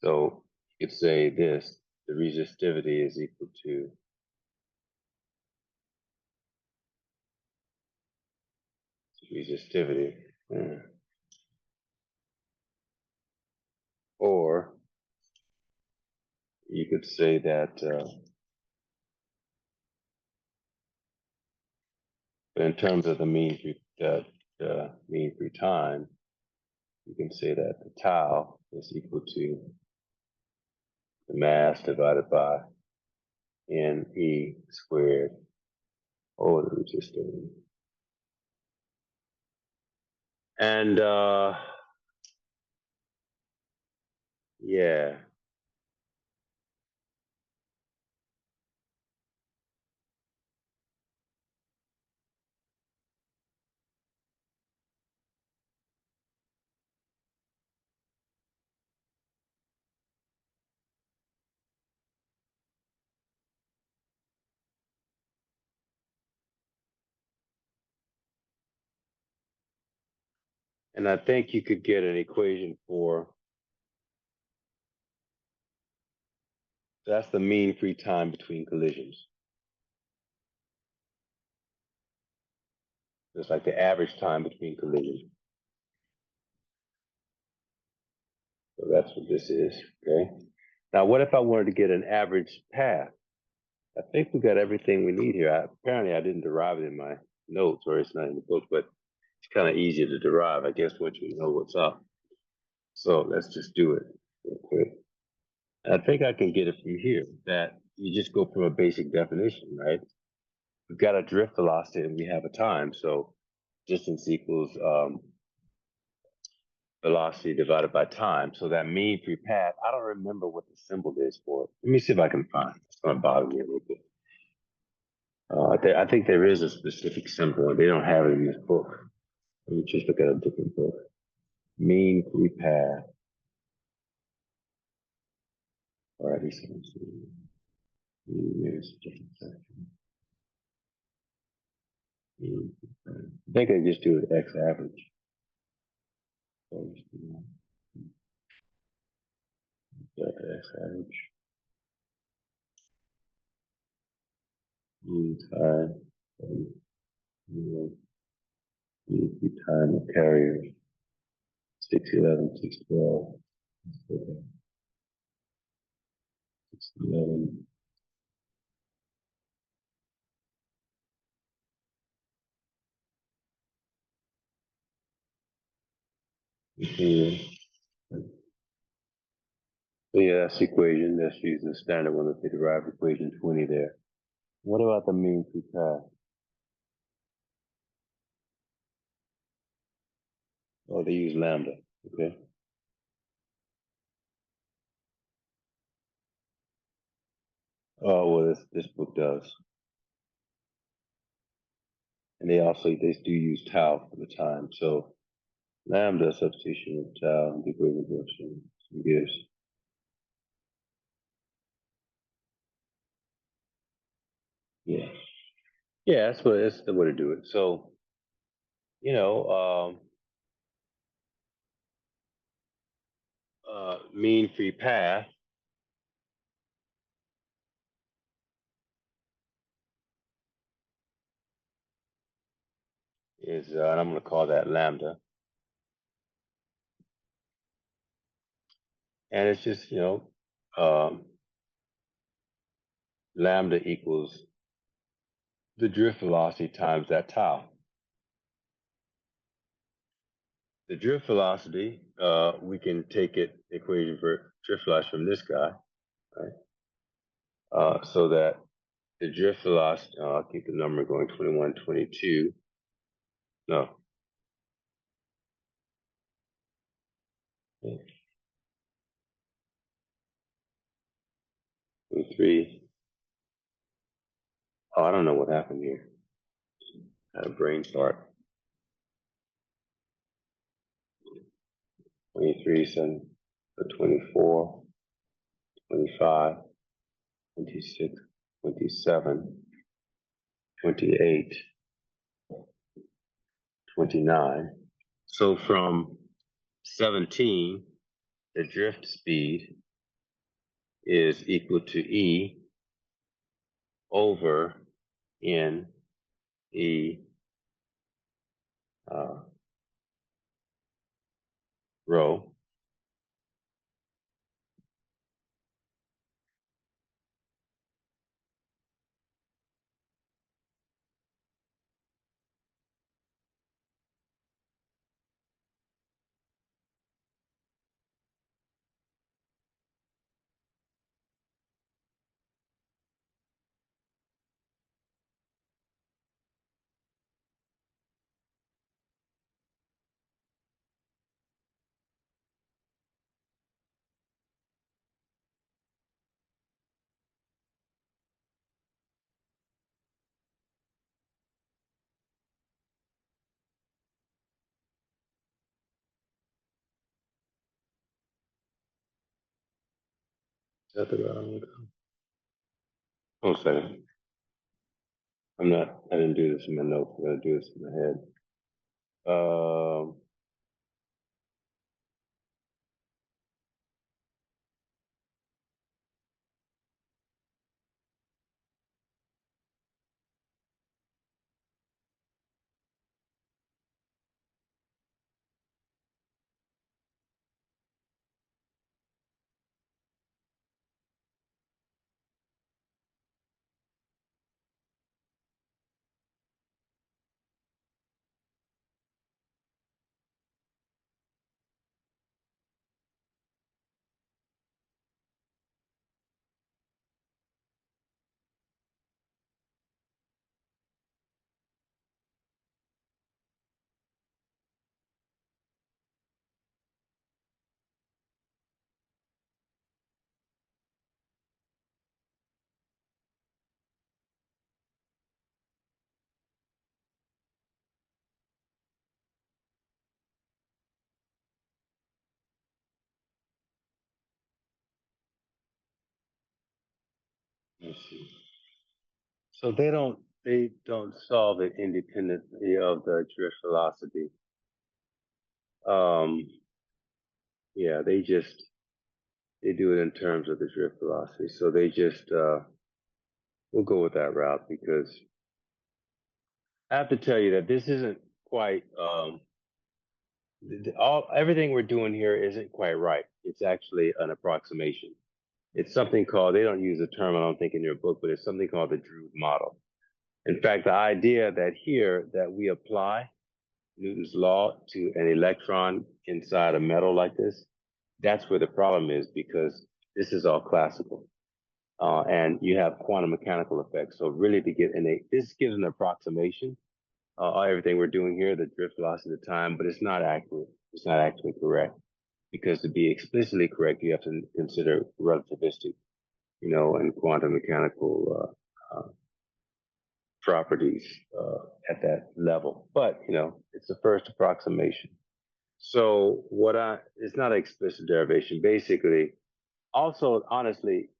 so you could say this, the resistivity is equal to resistivity. Or you could say that in terms of the mean free time, you can say that the tau is equal to the mass divided by NE squared over the resistivity. And yeah. And I think you could get an equation for That's the mean free time between collisions. It's like the average time between collisions. So that's what this is, okay? Now, what if I wanted to get an average path? I think we got everything we need here. Apparently, I didn't derive it in my notes, or it's not in the book, but it's kind of easy to derive, I guess, once you know what's up. So let's just do it real quick. I think I can get it from here, that you just go from a basic definition, right? We've got a drift velocity and we have a time. So distance equals velocity divided by time. So that mean free path, I don't remember what the symbol is for it. Let me see if I can find it. It's going to bother me a little bit. I think there is a specific symbol, and they don't have it in this book. Let me just look at a different book. Mean free path. All right, he's going to see. There's a different section. I think I just do it X average. X average. Mean time. Mean time of carriers. 611, 612. 611. Yeah. So yeah, that's the equation. That's using the standard one that they derived equation 20 there. What about the mean free path? Oh, they use lambda. Okay. Oh, well, this book does. And they do use tau for the time. So lambda substitution of tau, the equation function gives. Yeah. Yeah, that's the way to do it. So, you know, mean free path is, and I'm going to call that lambda. And it's just, um, lambda equals the drift velocity times that tau. The drift velocity, we can take equation for drift velocity from this guy, right? So that the drift velocity, I'll keep the number going, 21, 22. No. 23. Oh, I don't know what happened here. I had a brain fart. 23, 7, 24, 25, 26, 27, 28, 29. So from 17, the drift speed is equal to E over N E uh, rho. Is that the wrong? Hold a second. I didn't do this in my notes. I'm going to do this in my head. Um, see. So they don't solve it independently of the drift velocity. Um, yeah, they do it in terms of the drift velocity. So they just we'll go with that route because I have to tell you that this isn't quite everything we're doing here isn't quite right. It's actually an approximation. It's something called, they don't use the term, I don't think, in your book, but it's something called the Drude model. In fact, the idea that here that we apply Newton's law to an electron inside a metal like this, that's where the problem is because this is all classical. And you have quantum mechanical effects. So really to get this gives an approximation, everything we're doing here, the drift velocity of the time, but it's not accurate. It's not actually correct because to be explicitly correct, you have to consider relativistic, and quantum mechanical properties at that level. But it's the first approximation. So it's not an explicit derivation. Basically, also honestly,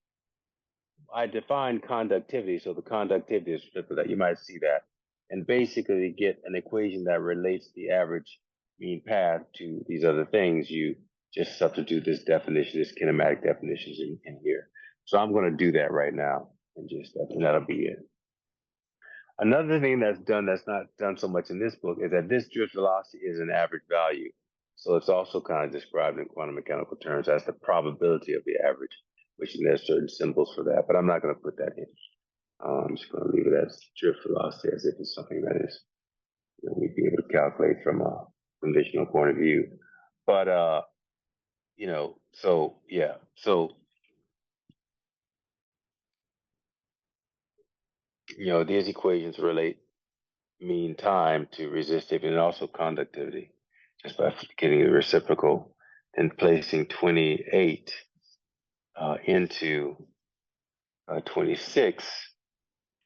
I define conductivity. So the conductivity is triple that. You might see that, and basically get an equation that relates the average mean path to these other things. You just substitute this definition, this kinematic definitions in here. So I'm going to do that right now, and that'll be it. Another thing that's not done so much in this book is that this drift velocity is an average value. So it's also kind of described in quantum mechanical terms as the probability of the average, which there's certain symbols for that, but I'm not going to put that in. I'm just going to leave it as drift velocity as if it's something that is we'd be able to calculate from a conventional point of view. But so yeah, so these equations relate mean time to resistivity and also conductivity just by getting the reciprocal and placing 28 into 26,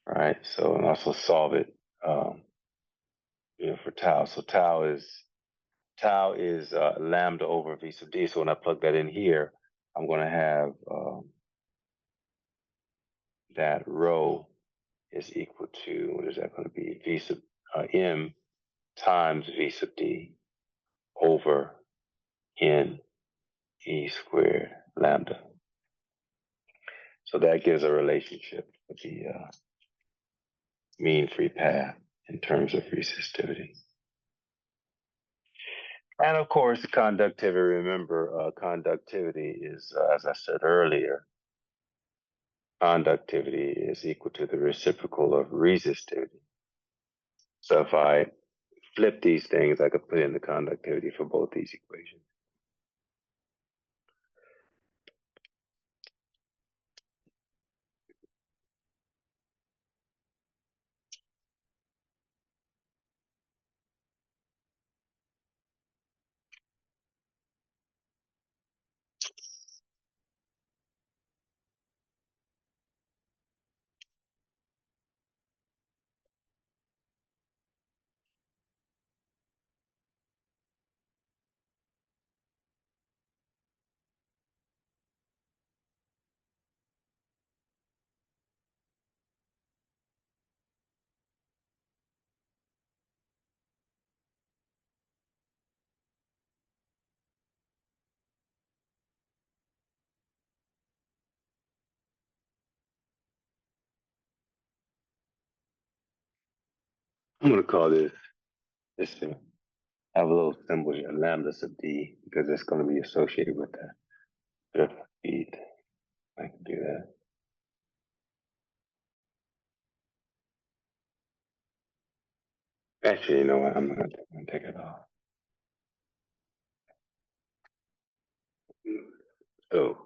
right? So, and also solve it, for tau. So tau is lambda over v sub d. So when I plug that in here, I'm going to have that rho is equal to, what is that going to be? V sub m times v sub d over n e squared lambda. So that gives a relationship with the mean free path in terms of resistivity. And of course, conductivity, remember, conductivity is, as I said earlier, conductivity is equal to the reciprocal of resistivity. So if I flip these things, I could put in the conductivity for both these equations. I'm going to call this thing, have a little symbol here, lambda sub d, because it's going to be associated with that drift speed. I can do that. Actually, you know what? I'm going to take it off. So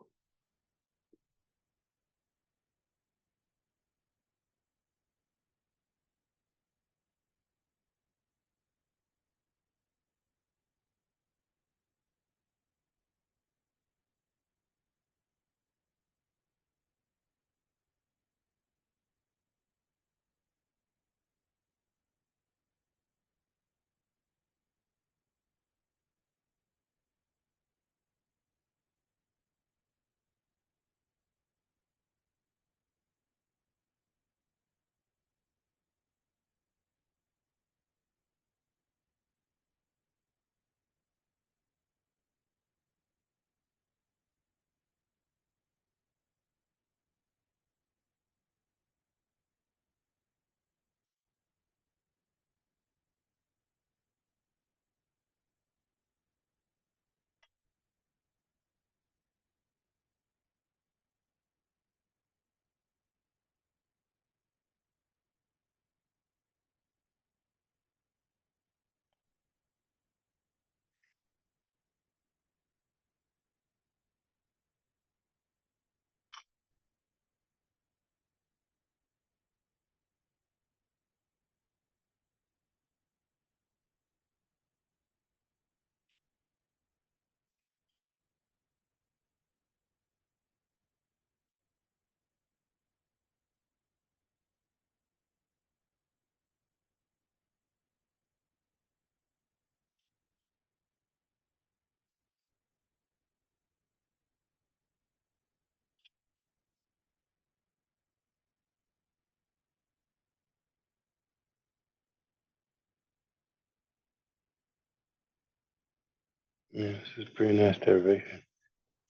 Yeah, this is pretty nice derivation.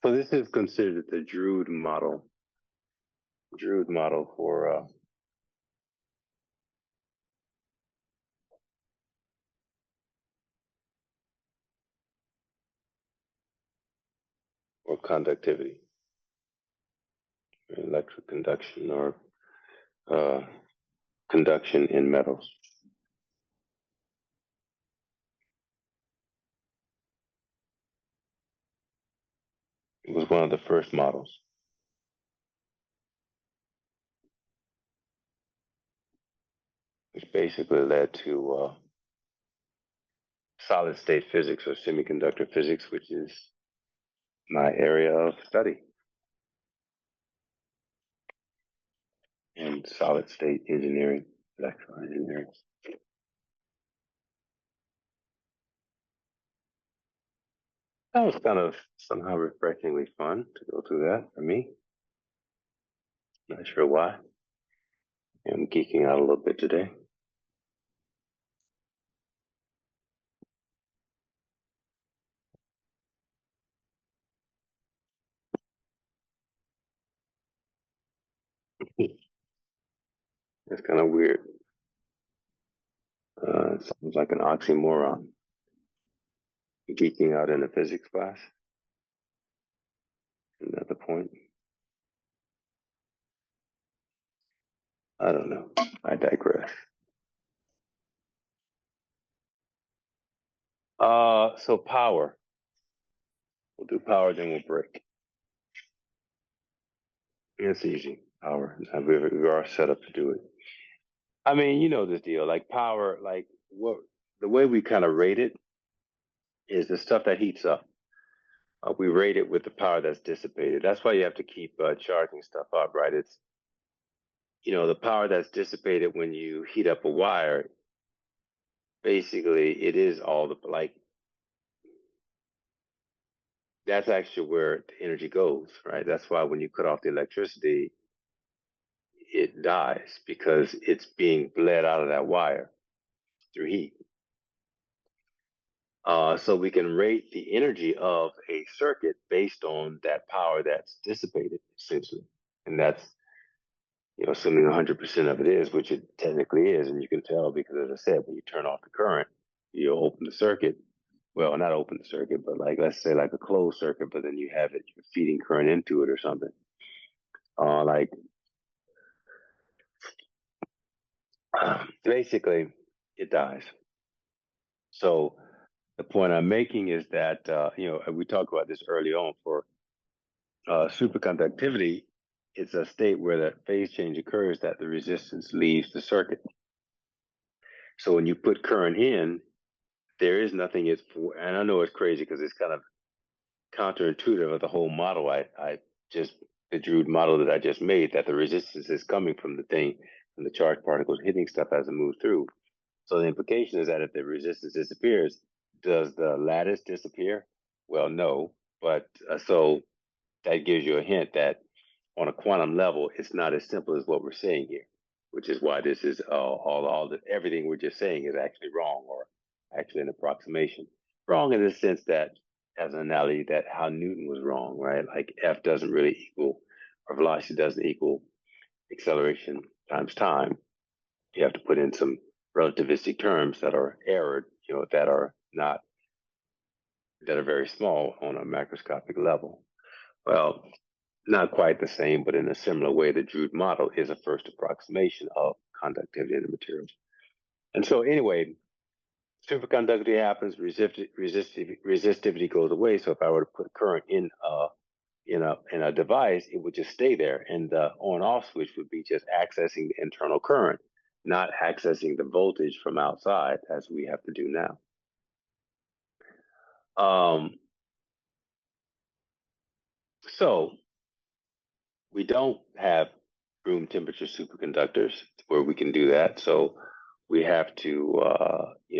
So this is considered the Drude model. Drude model for conductivity, electric conduction, or uh, conduction in metals. It was one of the first models, which basically led to solid state physics or semiconductor physics, which is my area of study, and solid state engineering, electrical engineering. That was kind of somehow refreshingly fun to go through that for me. Not sure why. I'm geeking out a little bit today. It's kind of weird. It sounds like an oxymoron. Geeking out in a physics class. Isn't that the point? I don't know. I digress. So power. We'll do power, then we'll break. It's easy. Power. We are set up to do it. I mean, you know this deal. Like power, like what the way we kind of rate it is the stuff that heats up. We rate it with the power that's dissipated. That's why you have to keep charging stuff up, right? It's the power that's dissipated when you heat up a wire. Basically, it is all the like that's actually where the energy goes, right? That's why when you cut off the electricity, it dies because it's being bled out of that wire through heat. So we can rate the energy of a circuit based on that power that's dissipated, essentially, and that's assuming 100% of it is, which it technically is, and you can tell because, as I said, when you turn off the current, you open the circuit. Well, not open the circuit, but like let's say like a closed circuit, but then you have it, you're feeding current into it or something. Like basically, it dies. So the point I'm making is that we talked about this early on for superconductivity. It's a state where the phase change occurs that the resistance leaves the circuit. So when you put current in, there is nothing it's for, and I know it's crazy because it's kind of counterintuitive of the whole model. I just the Drude model that I just made that the resistance is coming from the thing, from the charged particles hitting stuff as it moves through. So the implication is that if the resistance disappears, does the lattice disappear? Well, no, but so that gives you a hint that on a quantum level, it's not as simple as what we're saying here, which is why this is all the everything we're just saying is actually wrong or actually an approximation. Wrong in the sense that, as an analogy, that how Newton was wrong, right? Like F doesn't really equal, or velocity doesn't equal acceleration times time. You have to put in some relativistic terms that are errored, that are not, that are very small on a macroscopic level. Well, not quite the same, but in a similar way, the Drude model is a first approximation of conductivity in the materials. And so, anyway, superconductivity happens, resistivity goes away. So, if I were to put current in a device, it would just stay there, and the on-off switch would be just accessing the internal current, not accessing the voltage from outside, as we have to do now. So we don't have room temperature superconductors where we can do that. So we have to,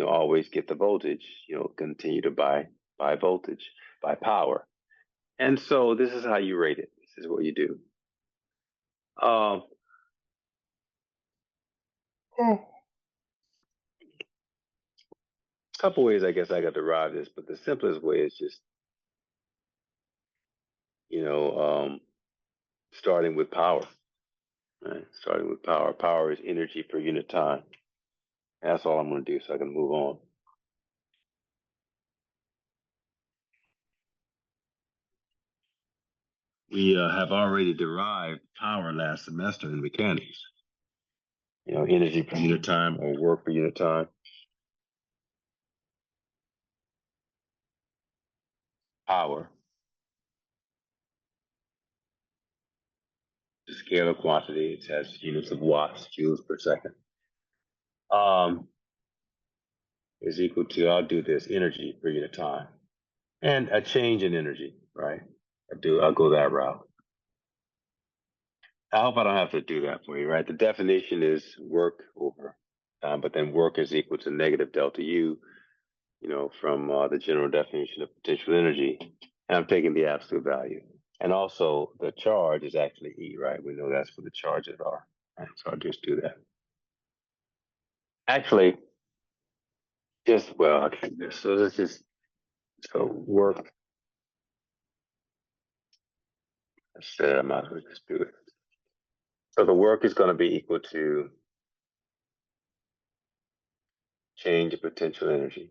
always get the voltage, continue to buy voltage, buy power. And so this is how you rate it. This is what you do. Um, couple ways I guess I got to derive this, but the simplest way is just, you know, starting with power. Right? Starting with power. Power is energy per unit time. And that's all I'm going to do so I can move on. We have already derived power last semester in mechanics. Energy per unit time or work per unit time. Power, the scalar quantity. It has units of watts, joules per second. Um, is equal to, I'll do this, energy per unit time. And a change in energy, right? I'll go that route. I hope I don't have to do that for you, right? The definition is work over time, but then work is equal to negative delta U, from the general definition of potential energy. And I'm taking the absolute value. And also the charge is actually E, right? We know that's what the charges are. Right? So I'll just do that. Actually, okay, so let's just, so work, I might as well just do it. So the work is going to be equal to change in potential energy.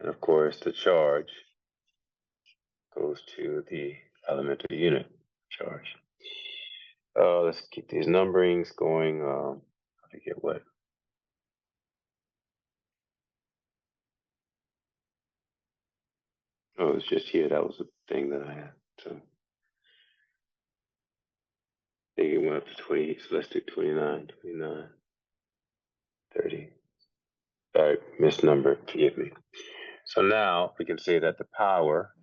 And of course, the charge goes to the elemental unit charge. Let's keep these numberings going. I forget what. Oh, it's just here. That was the thing that I had. So I think it went up to 20. So let's do 29, 29, 30. Sorry, misnumbered. Forgive me. So now we can say that the power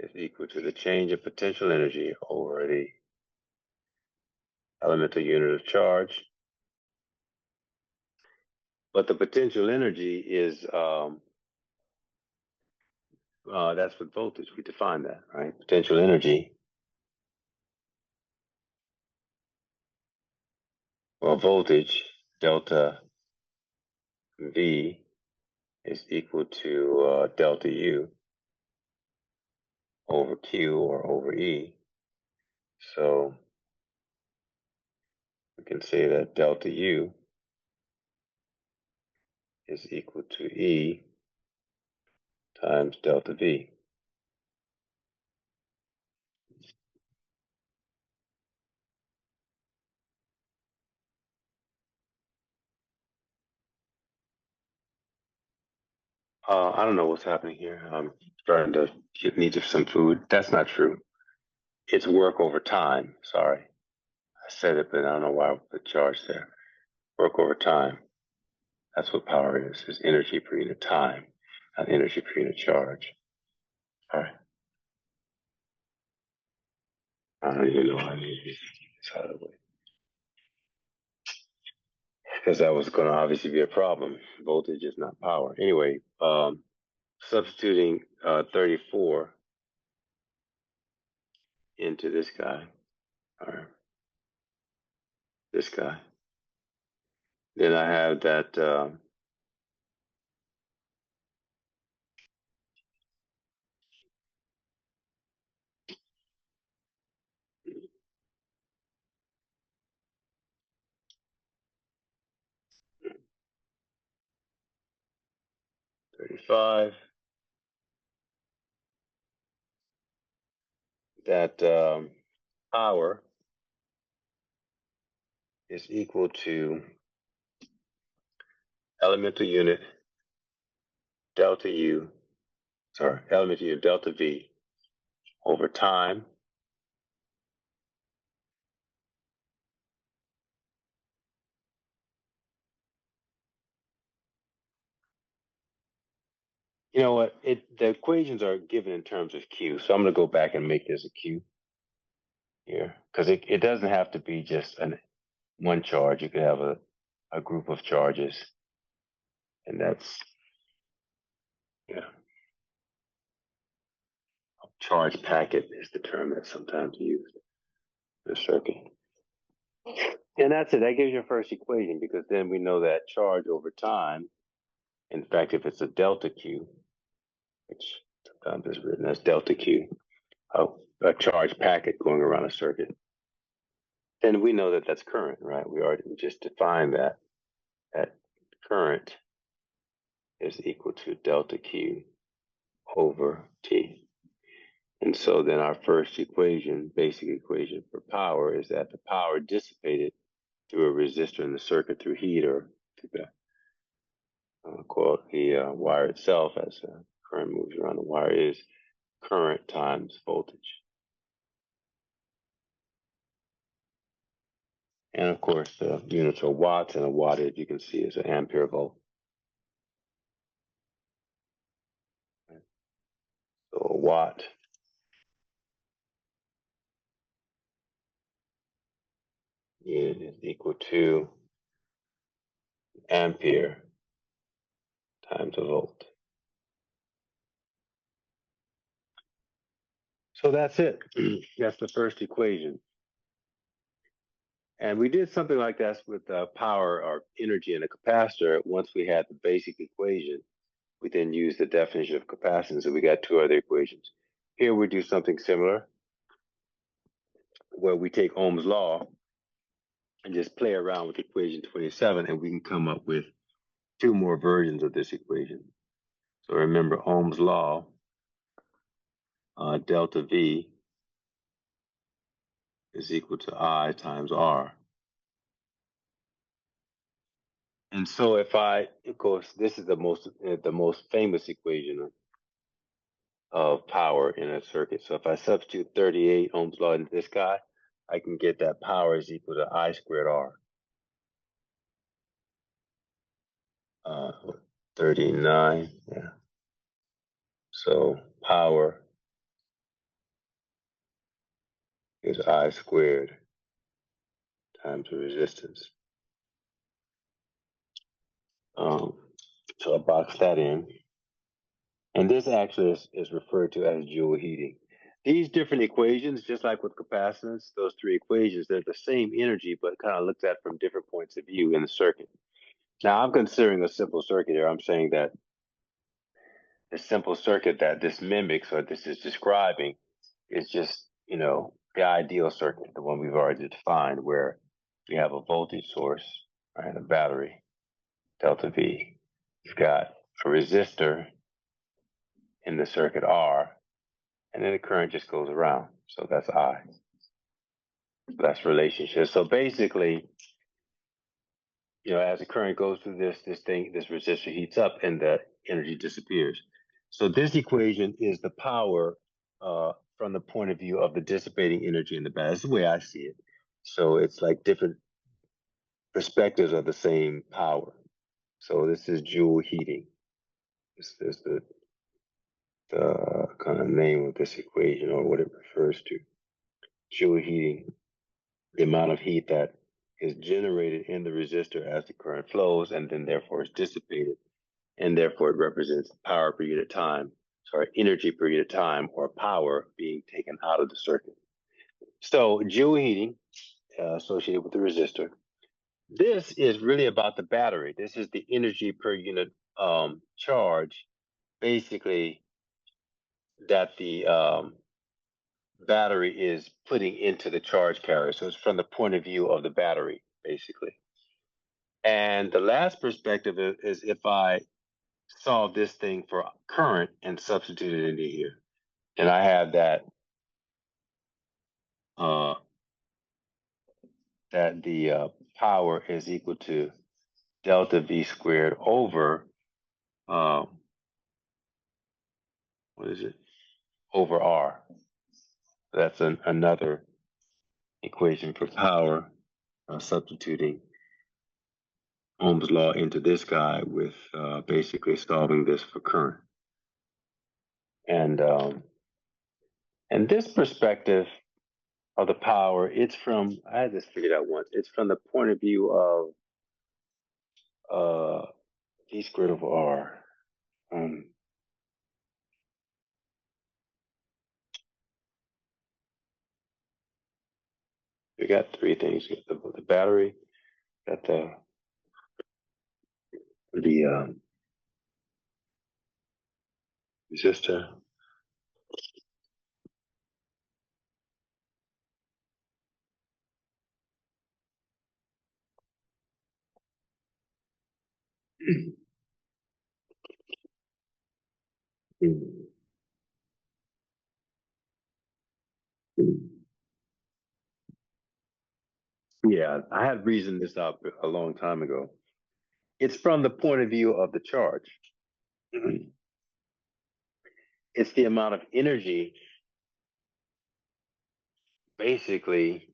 is equal to the change of potential energy over the elemental unit of charge. But the potential energy is, that's with voltage. We define that, right? Potential energy. Well, voltage, delta V, is equal to delta U over Q or over E. So we can say that delta U is equal to E times delta V. I don't know what's happening here. I'm starting to get needs of some food. That's not true. It's work over time. Sorry. I said it, but I don't know why I put charge there. Work over time. That's what power is energy per unit time, not energy per unit charge. All right. I don't even know how I need to get this out of the way. Because that was going to obviously be a problem. Voltage is not power. Anyway, substituting 34 into this guy, or this guy. Then I have that 35, that power is equal to elemental unit delta U, elemental unit delta V over time. You know what? The equations are given in terms of Q, so I'm going to go back and make this a Q here because it doesn't have to be just one charge. You could have a group of charges, and that's, yeah. Charge packet is the term that's sometimes used in a circuit. And that's it. That gives your first equation because then we know that charge over time, in fact, if it's a delta Q, which sometimes is written as delta Q, a charge packet going around a circuit, then we know that that's current, right? We just defined that current is equal to delta Q over T. And so then our first equation, basic equation for power, is that the power dissipated through a resistor in the circuit through heat or through the wire itself as current moves around the wire is current times voltage. And of course, the units are watts, and a watt, as you can see, is an ampere volt. So a watt unit is equal to ampere times a volt. So that's it. That's the first equation. And we did something like that with power or energy in a capacitor. Once we had the basic equation, we then used the definition of capacitance, and we got two other equations. Here we do something similar, where we take Ohm's law and just play around with equation 27, and we can come up with two more versions of this equation. So remember Ohm's law, delta V is equal to I times R. And so if I, of course, this is the most famous equation of power in a circuit. So if I substitute 38 Ohm's law into this guy, I can get that power is equal to I squared R. 39, yeah. So power is I squared times the resistance. So I box that in. And this actually is referred to as joule heating. These different equations, just like with capacitance, those three equations, they're the same energy, but kind of looked at from different points of view in the circuit. Now, I'm considering a simple circuit here. I'm saying that the simple circuit that this mimics or this is describing is just, the ideal circuit, the one we've already defined, where we have a voltage source, right, a battery, delta V. We've got a resistor in the circuit R, and then the current just goes around. So that's I. That's relationship. So basically, as the current goes through this resistor heats up and the energy disappears. So this equation is the power from the point of view of the dissipating energy in the battery. That's the way I see it. So it's like different perspectives of the same power. So this is joule heating. This is the kind of name of this equation or what it refers to. Joule heating, the amount of heat that is generated in the resistor as the current flows and then therefore is dissipated, and therefore it represents power per unit time, energy per unit time, or power being taken out of the circuit. So joule heating associated with the resistor. This is really about the battery. This is the energy per unit charge, basically, that the battery is putting into the charge carrier. So it's from the point of view of the battery, basically. And the last perspective is if I solve this thing for current and substitute it into here, and I have uh, that the power is equal to delta V squared over uh, what is it? Over R. That's another equation for power, substituting Ohm's law into this guy with basically solving this for current. And this perspective of the power, I had this figured out once, it's from the point of view of V squared over R. We got three things. We got the battery, got the resistor. Yeah, I had reasoned this out a long time ago. It's from the point of view of the charge. It's the amount of energy, basically.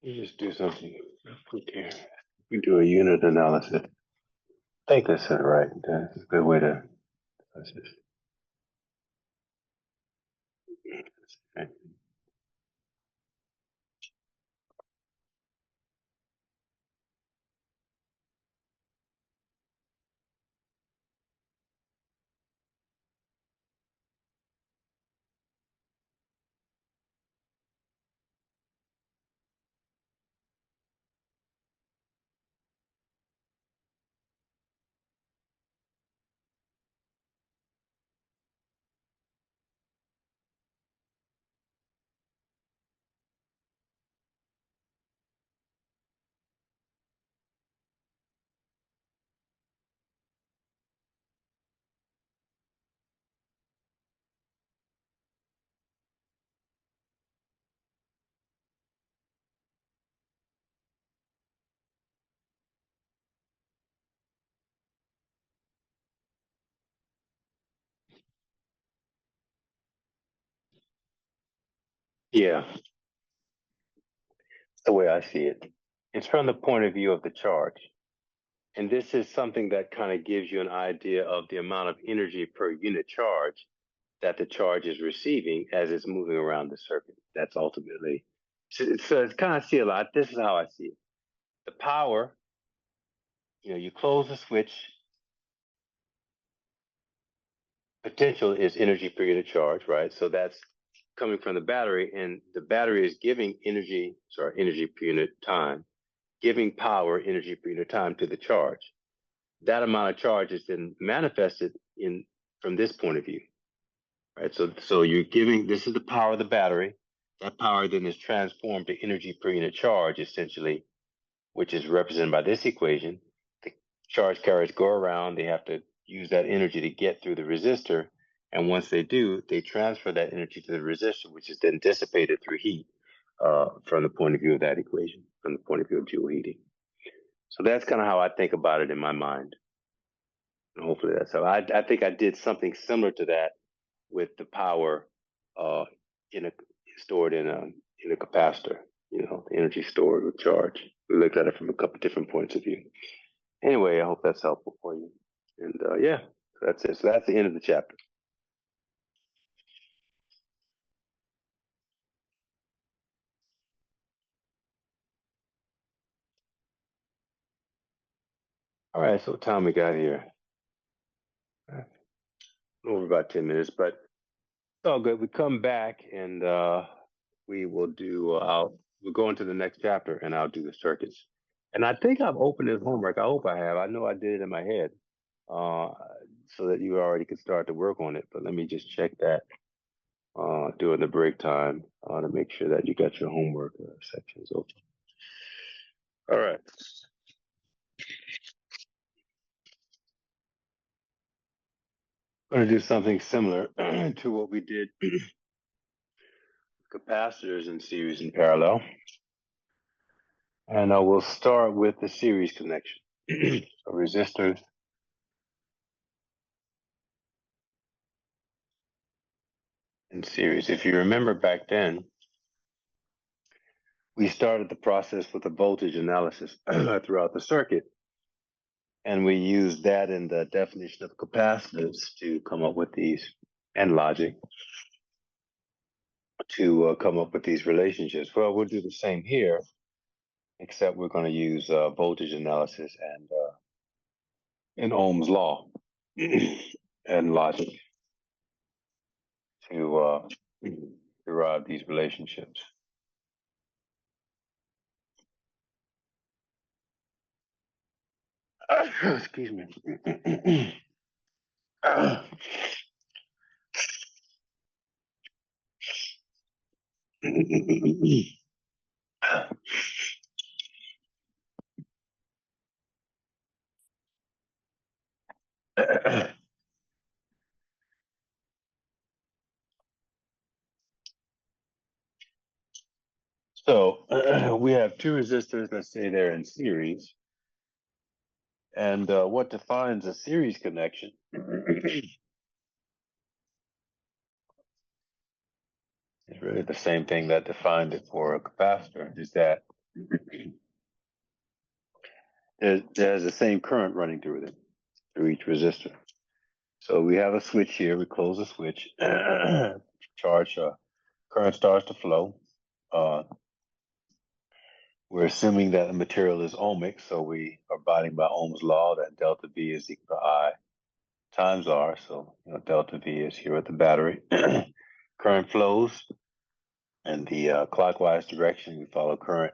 You just do something quick here. We do a unit analysis. I think this is right. That's a good way to. Let's just, okay. Yeah, the way I see it. It's from the point of view of the charge. And this is something that kind of gives you an idea of the amount of energy per unit charge that the charge is receiving as it's moving around the circuit. That's ultimately, so it's kind of see a lot. This is how I see it. The power, you close the switch, potential is energy per unit charge, right? So that's coming from the battery, and the battery is giving energy per unit time, giving power, energy per unit time to the charge. That amount of charge is then manifested in from this point of view, right? So you're giving, this is the power of the battery. That power then is transformed to energy per unit charge, essentially, which is represented by this equation. The charge carriers go around, they have to use that energy to get through the resistor. And once they do, they transfer that energy to the resistor, which is then dissipated through heat from the point of view of that equation, from the point of view of joule heating. So that's kind of how I think about it in my mind. And hopefully that's how I think I did something similar to that with the power uh, in a stored in a capacitor. The energy stored with charge. We looked at it from a couple different points of view. Anyway, I hope that's helpful for you. And yeah, that's it. So that's the end of the chapter. All right, so what time we got here? Over about 10 minutes, but it's all good. We come back and we will do. We'll go into the next chapter, and I'll do the circuits. And I think I've opened this homework. I hope I have. I know I did it in my head. uh, so that you already could start to work on it. But let me just check that during the break time to make sure that you got your homework sections open. All right. I'm going to do something similar to what we did capacitors in series and parallel. And I will start with the series connection. So resistors in series. If you remember back then, we started the process with a voltage analysis throughout the circuit. And we used that in the definition of capacitors to come up with these, and logic to come up with these relationships. Well, we'll do the same here, except we're going to use voltage analysis and Ohm's law and logic to derive these relationships. Excuse me. So we have two resistors, let's say they're in series. And what defines a series connection is really the same thing that defined it for a capacitor, is that there's the same current running through it, through each resistor. So we have a switch here, we close the switch, charge, current starts to flow. We're assuming that the material is ohmic, so we are abiding by Ohm's law that delta V is equal to I times R. So delta V is here at the battery. Current flows in the clockwise direction. We follow current,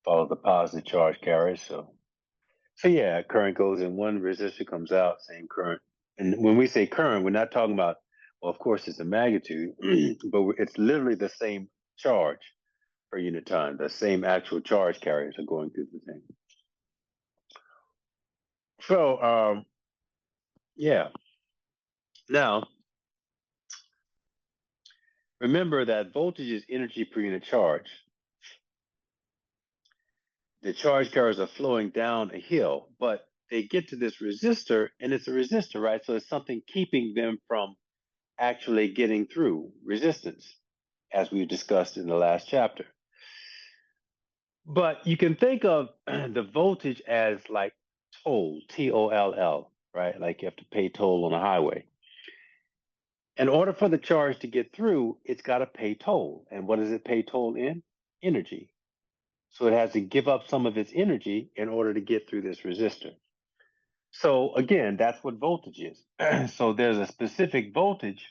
follow the positive charge carriers. So yeah, current goes in one resistor, comes out, same current. And when we say current, we're not talking about, well, of course, it's a magnitude, but it's literally the same charge per unit time. The same actual charge carriers are going through the thing. So, yeah. Now, remember that voltage is energy per unit charge. The charge carriers are flowing down a hill, but they get to this resistor, and it's a resistor, right? So it's something keeping them from actually getting through resistance, as we discussed in the last chapter. But you can think of the voltage as like toll, Toll, right? Like you have to pay toll on a highway. In order for the charge to get through, it's got to pay toll. And what does it pay toll in? Energy. So it has to give up some of its energy in order to get through this resistor. So again, that's what voltage is. So there's a specific voltage,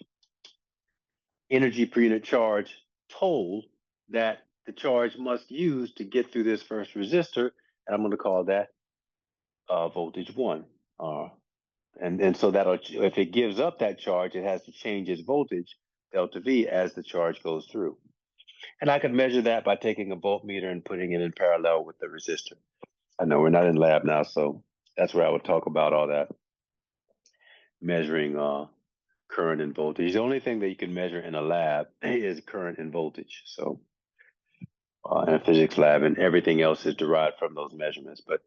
energy per unit charge, toll, that the charge must use to get through this first resistor. And I'm going to call that voltage 1. And so that'll, if it gives up that charge, it has to change its voltage, delta V, as the charge goes through. And I can measure that by taking a voltmeter and putting it in parallel with the resistor. I know we're not in lab now, so that's where I would talk about all that, measuring current and voltage. The only thing that you can measure in a lab is current and voltage. So in a physics lab, and everything else is derived from those measurements. But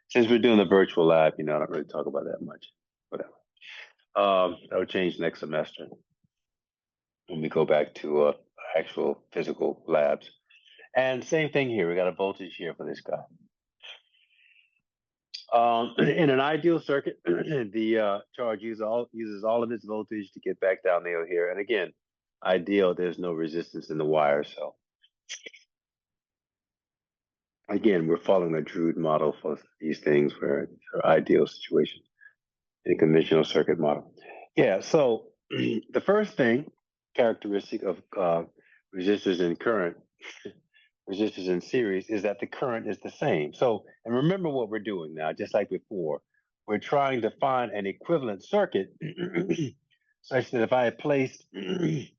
since we're doing the virtual lab, I don't really talk about that much. Whatever. That would change next semester when we go back to actual physical labs. And same thing here. We got a voltage here for this guy. In an ideal circuit, the charge uses all of its voltage to get back down the hill here. And again, ideal, there's no resistance in the wire. So again, we're following the Drude model for these things where are ideal situations in a conventional circuit model. Yeah, so the first thing, characteristic of resistors in current, resistors in series, is that the current is the same. So, and remember what we're doing now, just like before. we're trying to find an equivalent circuit such that if I replaced, the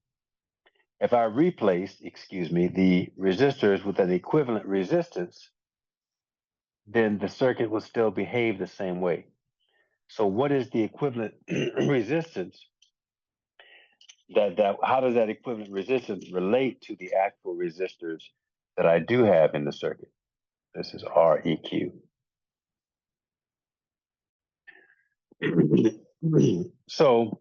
resistors with an equivalent resistance, then the circuit will still behave the same way. So what is the equivalent resistance? How does that equivalent resistance relate to the actual resistors that I do have in the circuit? This is Req. So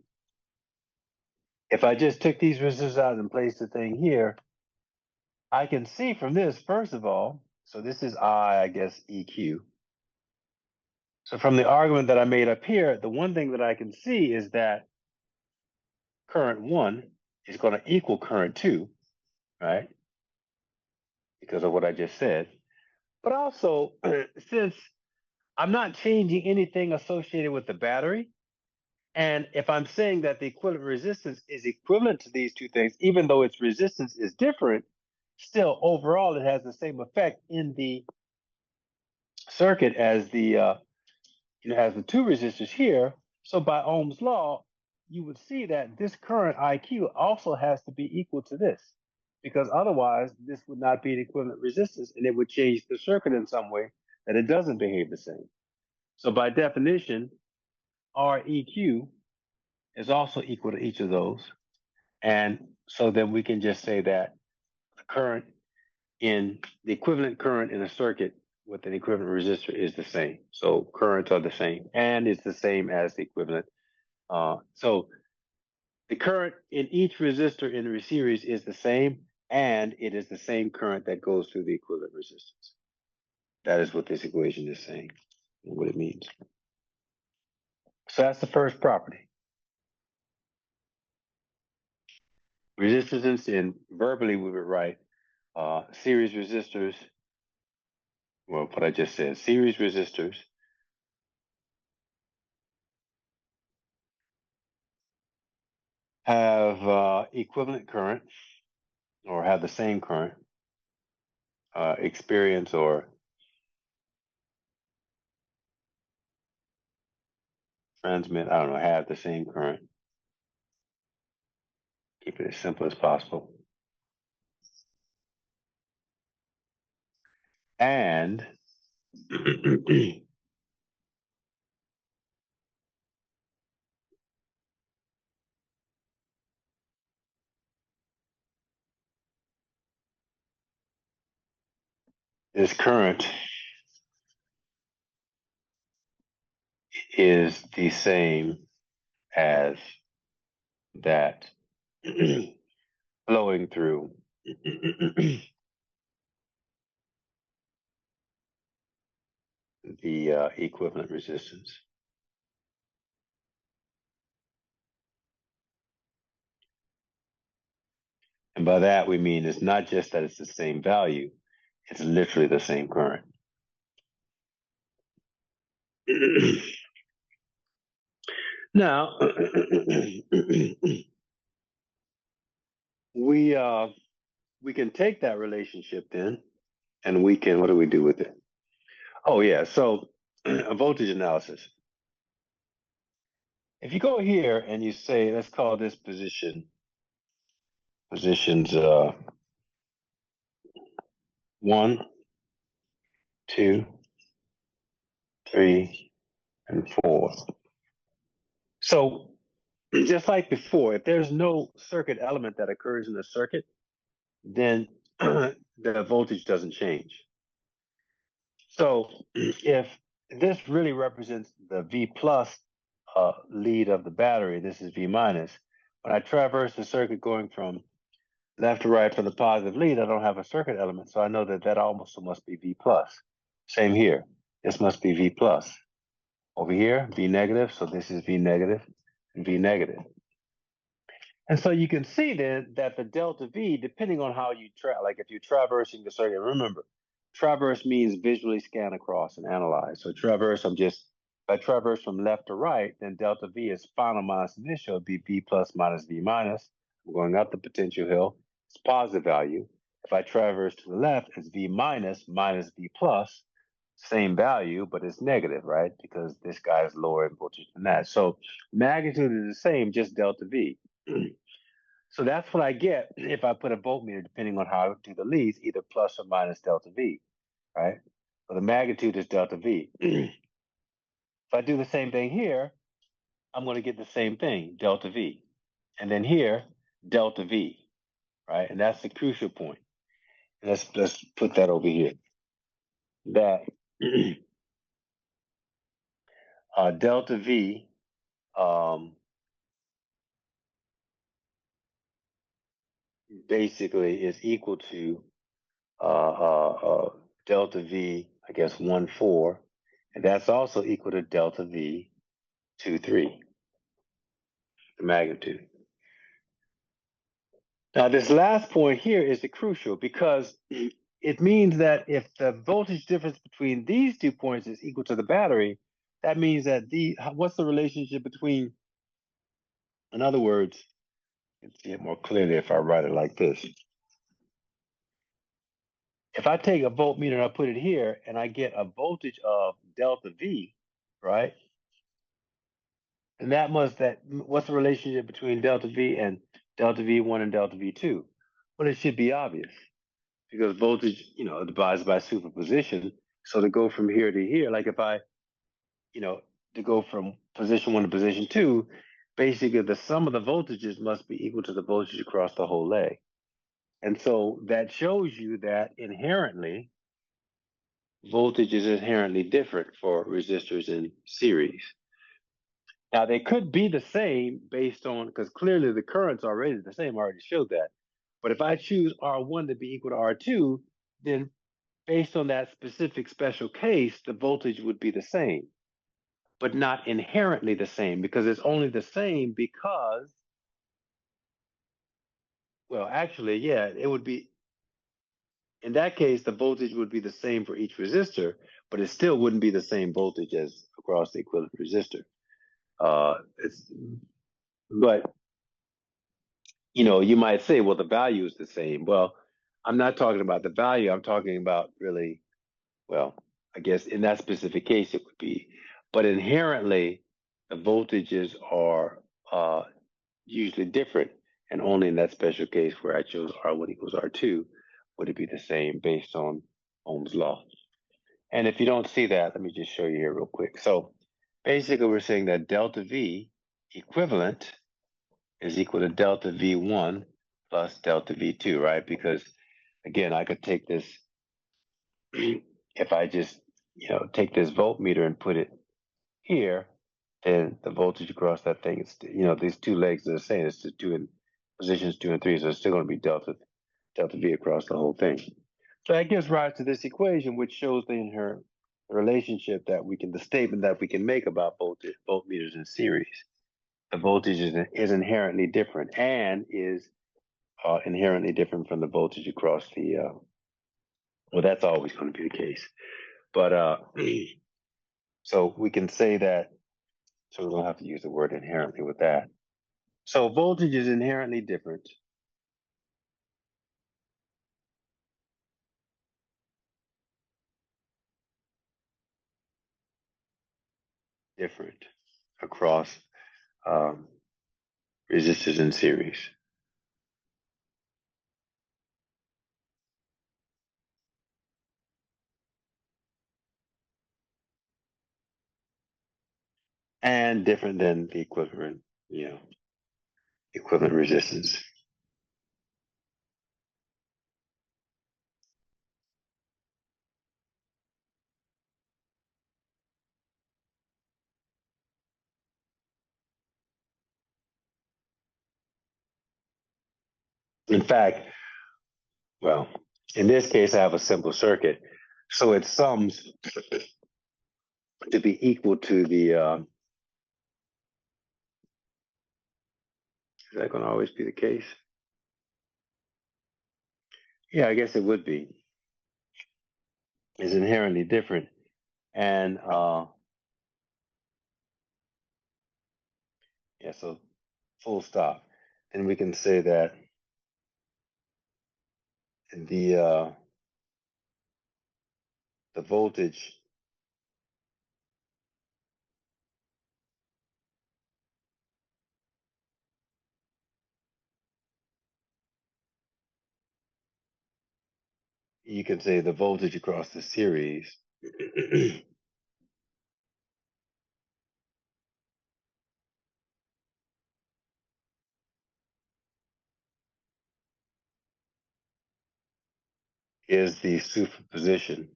if I just took these resistors out and placed the thing here, I can see from this, first of all, so this is I guess, EQ. So from the argument that I made up here, the one thing that I can see is that current 1 is going to equal current 2, right? Because of what I just said. But also, since I'm not changing anything associated with the battery, and if I'm saying that the equivalent resistance is equivalent to these two things, even though its resistance is different, still overall it has the same effect in the circuit as the two resistors here. So by Ohm's law, you would see that this current IQ also has to be equal to this, because otherwise this would not be an equivalent resistance and it would change the circuit in some way that it doesn't behave the same. So by definition, Req is also equal to each of those. And so then we can just say that the equivalent current in a circuit with an equivalent resistor is the same. So currents are the same, and it's the same as the equivalent. So the current in each resistor in the series is the same, and it is the same current that goes through the equivalent resistance. That is what this equation is saying, and what it means. So that's the first property. Resistance, and verbally we would write series resistors. Well, what I just said, series resistors have equivalent current, or have the same current, experience or transmit, I don't know, have the same current. Keep it as simple as possible. And this current is the same as that flowing through the equivalent resistance. And by that we mean it's not just that it's the same value, it's literally the same current. Now, we can take that relationship then, and we can, what do we do with it? Oh yeah, so a voltage analysis. If you go here and you say, let's call this positions 1, 2, 3, and 4. So just like before, if there's no circuit element that occurs in the circuit, then the voltage doesn't change. So if this really represents the V plus lead of the battery, this is V minus. When I traverse the circuit going from left to right from the positive lead, I don't have a circuit element, so I know that that also must be V plus. Same here. This must be V plus. Over here, V negative, so this is V negative and V negative. And so you can see then that the delta V, depending on how you like if you're traversing the circuit, remember, traverse means visually scan across and analyze. So traverse, if I traverse from left to right, then delta V is final minus initial, it'd be V plus minus V minus. I'm going up the potential hill, it's positive value. If I traverse to the left, it's V minus minus V plus. same value, but it's negative, right? Because this guy is lower in voltage than that. So magnitude is the same, just delta V. So that's what I get if I put a voltmeter, depending on how I do the leads, either plus or minus delta V, right? So the magnitude is delta V. If I do the same thing here, I'm going to get the same thing, delta V. And then here, delta V, right? And that's the crucial point. Let's put that over here. That delta V basically is equal to delta V, I guess 1,4, and that's also equal to delta V 2,3, the magnitude. Now, this last point here is the crucial because it means that if the voltage difference between these 2 points is equal to the battery, that means that what's the relationship between, in other words, you can see it more clearly if I write it like this. If I take a voltmeter and I put it here and I get a voltage of delta V, right? And what's the relationship between delta V and delta V1 and delta V2? Well, it should be obvious because voltage, divides by superposition. So to go from here to here, like if I, to go from position 1 to position 2, basically the sum of the voltages must be equal to the voltage across the whole leg. And so that shows you that inherently, voltage is inherently different for resistors in series. Now they could be the same based on, because clearly the current's already the same, I already showed that. But if I choose R1 to be equal to R2, then based on that specific special case, the voltage would be the same, but not inherently the same, because it's only the same because, well, actually, yeah, it would be, in that case, the voltage would be the same for each resistor, but it still wouldn't be the same voltage as across the equivalent resistor. But you might say, well, the value is the same. Well, I'm not talking about the value. I'm talking about really, well, I guess in that specific case it would be, but inherently the voltages are usually different, and only in that special case where I chose R1 equals R2 would it be the same based on Ohm's law. And if you don't see that, let me just show you here real quick. So basically we're saying that delta V equivalent is equal to delta V1 plus delta V2, right? Because again, I could take this, if I just, take this voltmeter and put it here, then the voltage across that thing is, these two legs are the same. It's just positions 2 and 3, so it's still going to be delta V across the whole thing. So that gives rise to this equation, which shows the inherent relationship the statement that we can make about voltmeters in series. The voltage is inherently different and is inherently different from the voltage across the, well, that's always going to be the case. But so we can say that, so we don't have to use the word inherently with that. So voltage is inherently different. Different across resistors in series. And different than the equivalent resistance. In fact, well, in this case, I have a simple circuit. So it sums to be equal to the, is that going to always be the case? Yeah, I guess it would be. It's inherently different. And yeah, so full stop. And we can say that the voltage you can say the voltage across the series is the superposition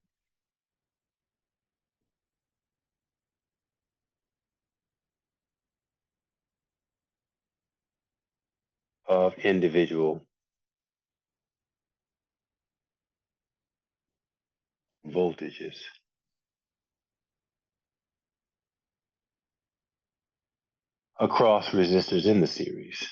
of individual voltages across resistors in the series.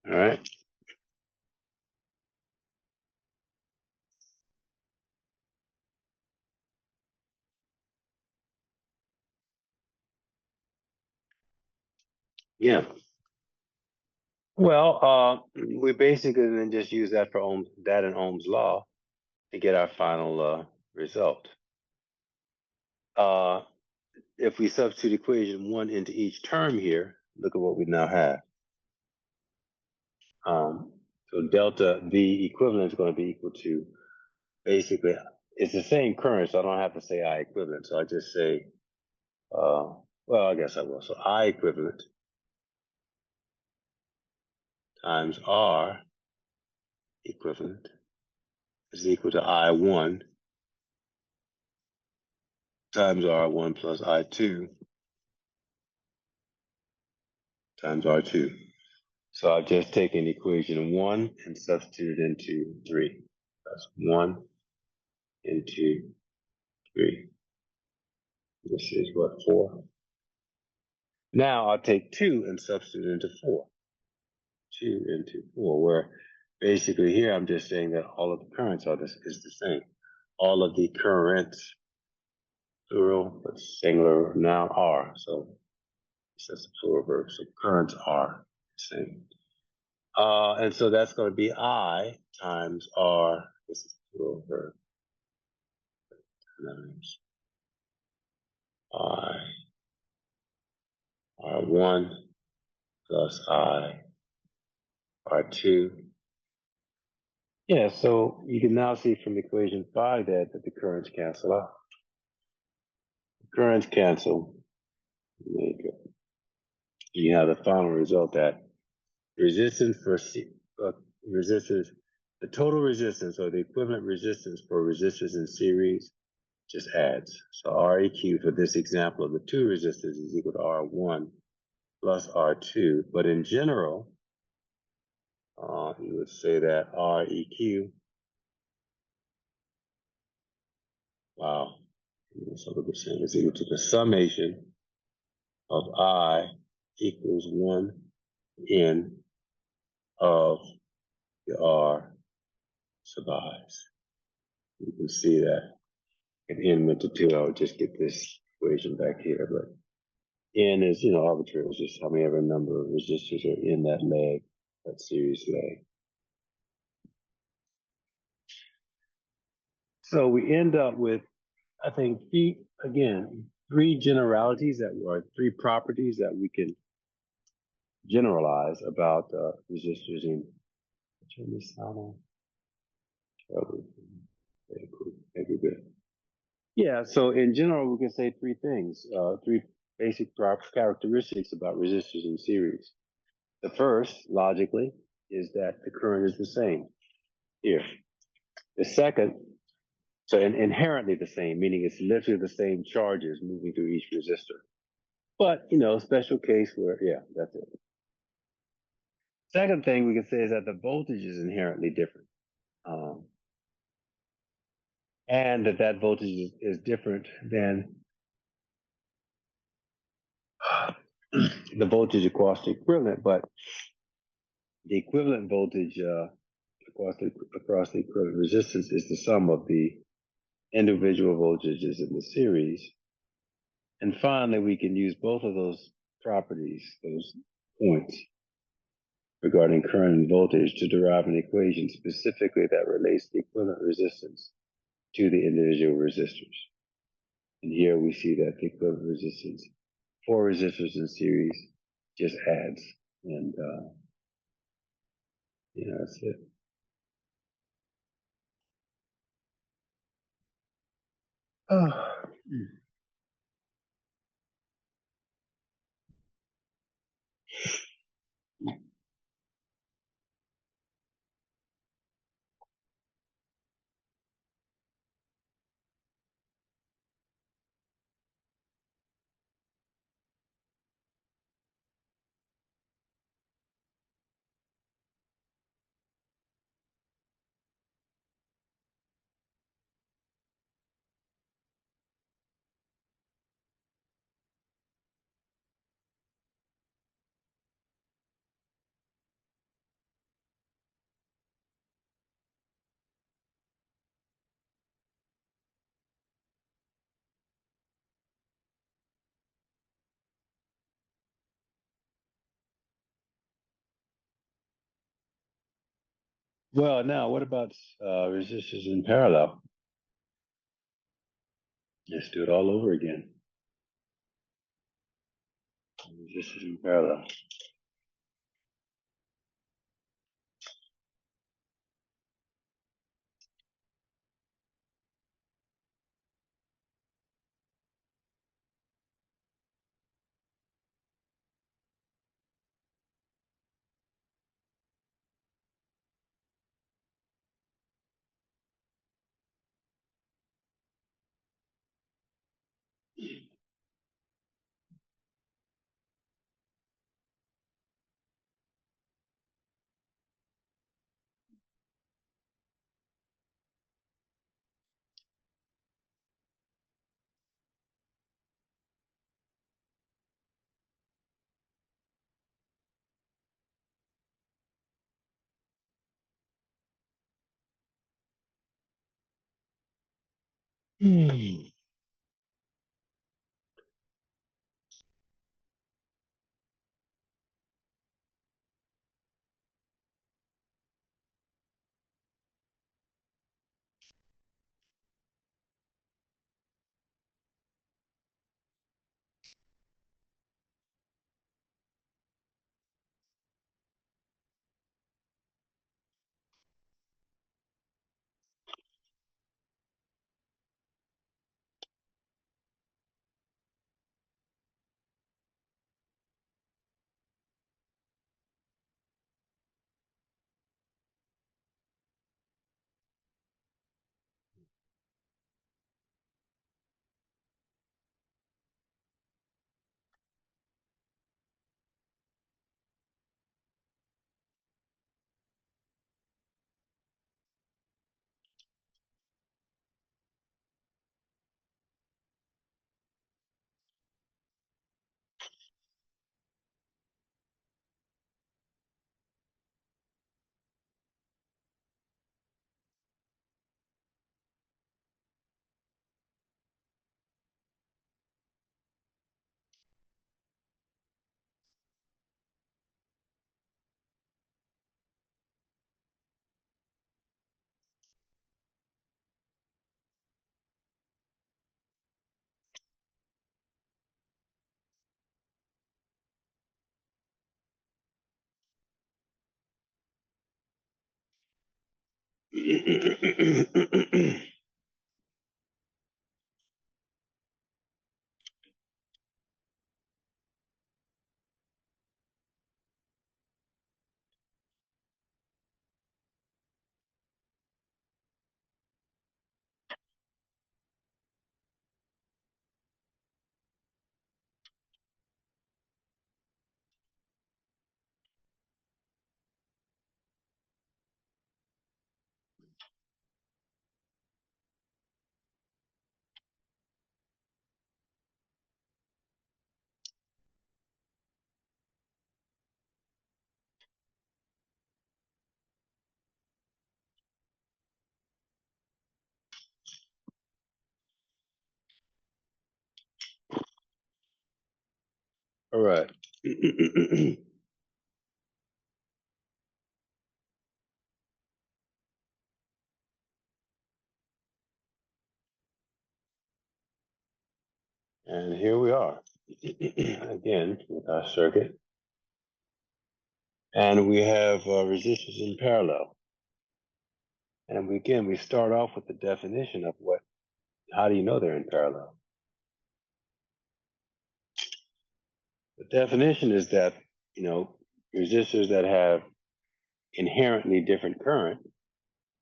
All right. Yeah. Well, we basically then just use that for that and Ohm's law to get our final result. Uh, if we substitute equation 1 into each term here, look at what we now have. So delta V equivalent is going to be equal to, basically, it's the same current, so I don't have to say I equivalent. So I just say, well, I guess I will. So I equivalent times R equivalent is equal to I1 times R1 plus I2 times R2. So I've just taken equation 1 and substituted into 3. That's 1 into 3. This is what, 4? Now I'll take 2 and substitute into 4. 2 into 4, where basically here I'm just saying that all of the currents is the same. All of the currents, plural, but singular now are. So that's the plural verb. So currents are the same. And so that's going to be I times R. This is plural verb. Times I R1 plus I R2. Yeah, so you can now see from equation 5 that the currents cancel out. The currents cancel. You have the final result that resistance resistors, the total resistance or the equivalent resistance for resistors in series just adds. So Req for this example of the two resistors is equal to R1 plus R2. But in general, you would say that Req, wow, so the percent is equal to the summation of I equals 1 N of the R sub i's. You can see that if N went to 2, I would just get this equation back here. But N is, arbitrary. It's just how many ever number of resistors are in that leg, that series leg. So we end up with, I think, three generalities three properties that we can generalize about resistors in. Turn this on. Very good. Yeah, so in general, we can say three things, three basic characteristics about resistors in series. The first, logically, is that the current is the same here. The second, so inherently the same, meaning it's literally the same charges moving through each resistor. But, special case where, yeah, that's it. Second thing we can say is that the voltage is inherently different. And that voltage is different than the voltage across the equivalent, but the equivalent voltage across the equivalent resistance is the sum of the individual voltages in the series. And finally, we can use both of those properties, those points, regarding current and voltage to derive an equation specifically that relates the equivalent resistance to the individual resistors. And here we see that the equivalent resistance for resistors in series just adds. And yeah, that's it. Oh. Well, now what about resistors in parallel? Let's do it all over again. Resistors in parallel. Hmm. All right. And here we are again with our circuit. And we have resistors in parallel. And we start off with the definition of how do you know they're in parallel? The definition is that, resistors that have inherently different current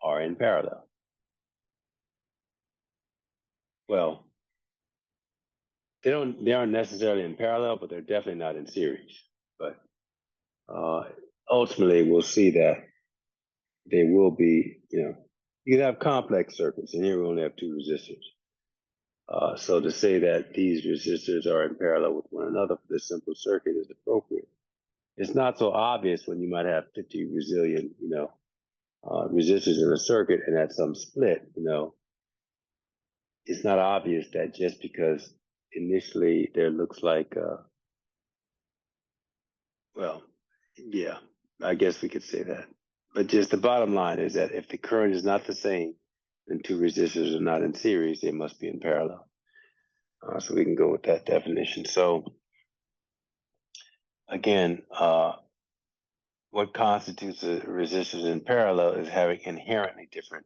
are in parallel. Well, they aren't necessarily in parallel, but they're definitely not in series. But uh, ultimately, we'll see that they will be, you can have complex circuits, and here we only have two resistors. So to say that these resistors are in parallel with one another for this simple circuit is appropriate. It's not so obvious when you might have 50 resilient, resistors in a circuit, and at some split, it's not obvious that just because initially there looks like, well, yeah, I guess we could say that. But just the bottom line is that if the current is not the same, then two resistors are not in series, they must be in parallel. So we can go with that definition. So again, what constitutes a resistors in parallel is having inherently different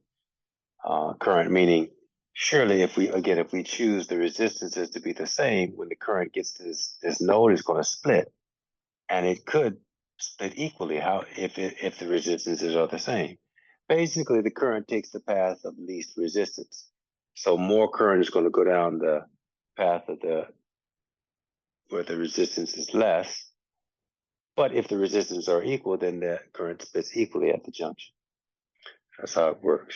current, meaning surely if we choose the resistances to be the same, when the current gets to this node, it's going to split, and it could split equally if the resistances are the same. Basically, the current takes the path of least resistance. So more current is going to go down the path of where the resistance is less. But if the resistances are equal, then the current splits equally at the junction. That's how it works.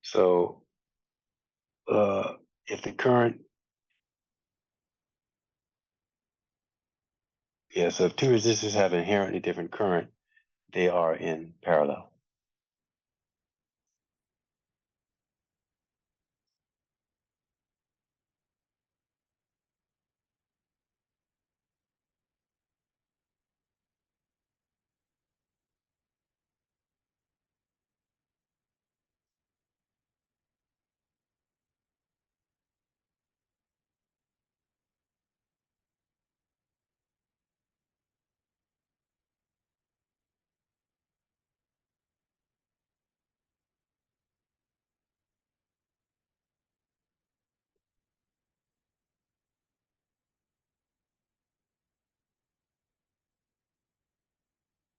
So if the current, so if two resistors have inherently different current, they are in parallel.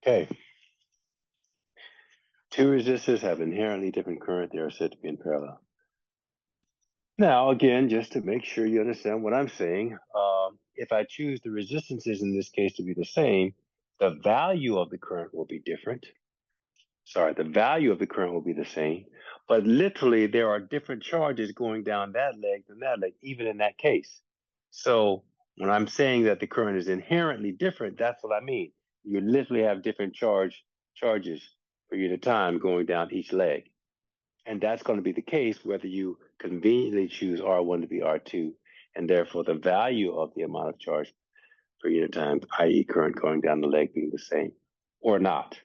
Okay. Two resistors have inherently different current. They are said to be in parallel. Now, again, just to make sure you understand what I'm saying, if I choose the resistances in this case to be the same, the value of the current will be different. Sorry, the value of the current will be the same, but literally there are different charges going down that leg than that leg, even in that case. So when I'm saying that the current is inherently different, that's what I mean. You literally have different charges per unit of time going down each leg. And that's going to be the case whether you conveniently choose R1 to be R2, and therefore the value of the amount of charge per unit of time, i.e. current going down the leg being the same, or not.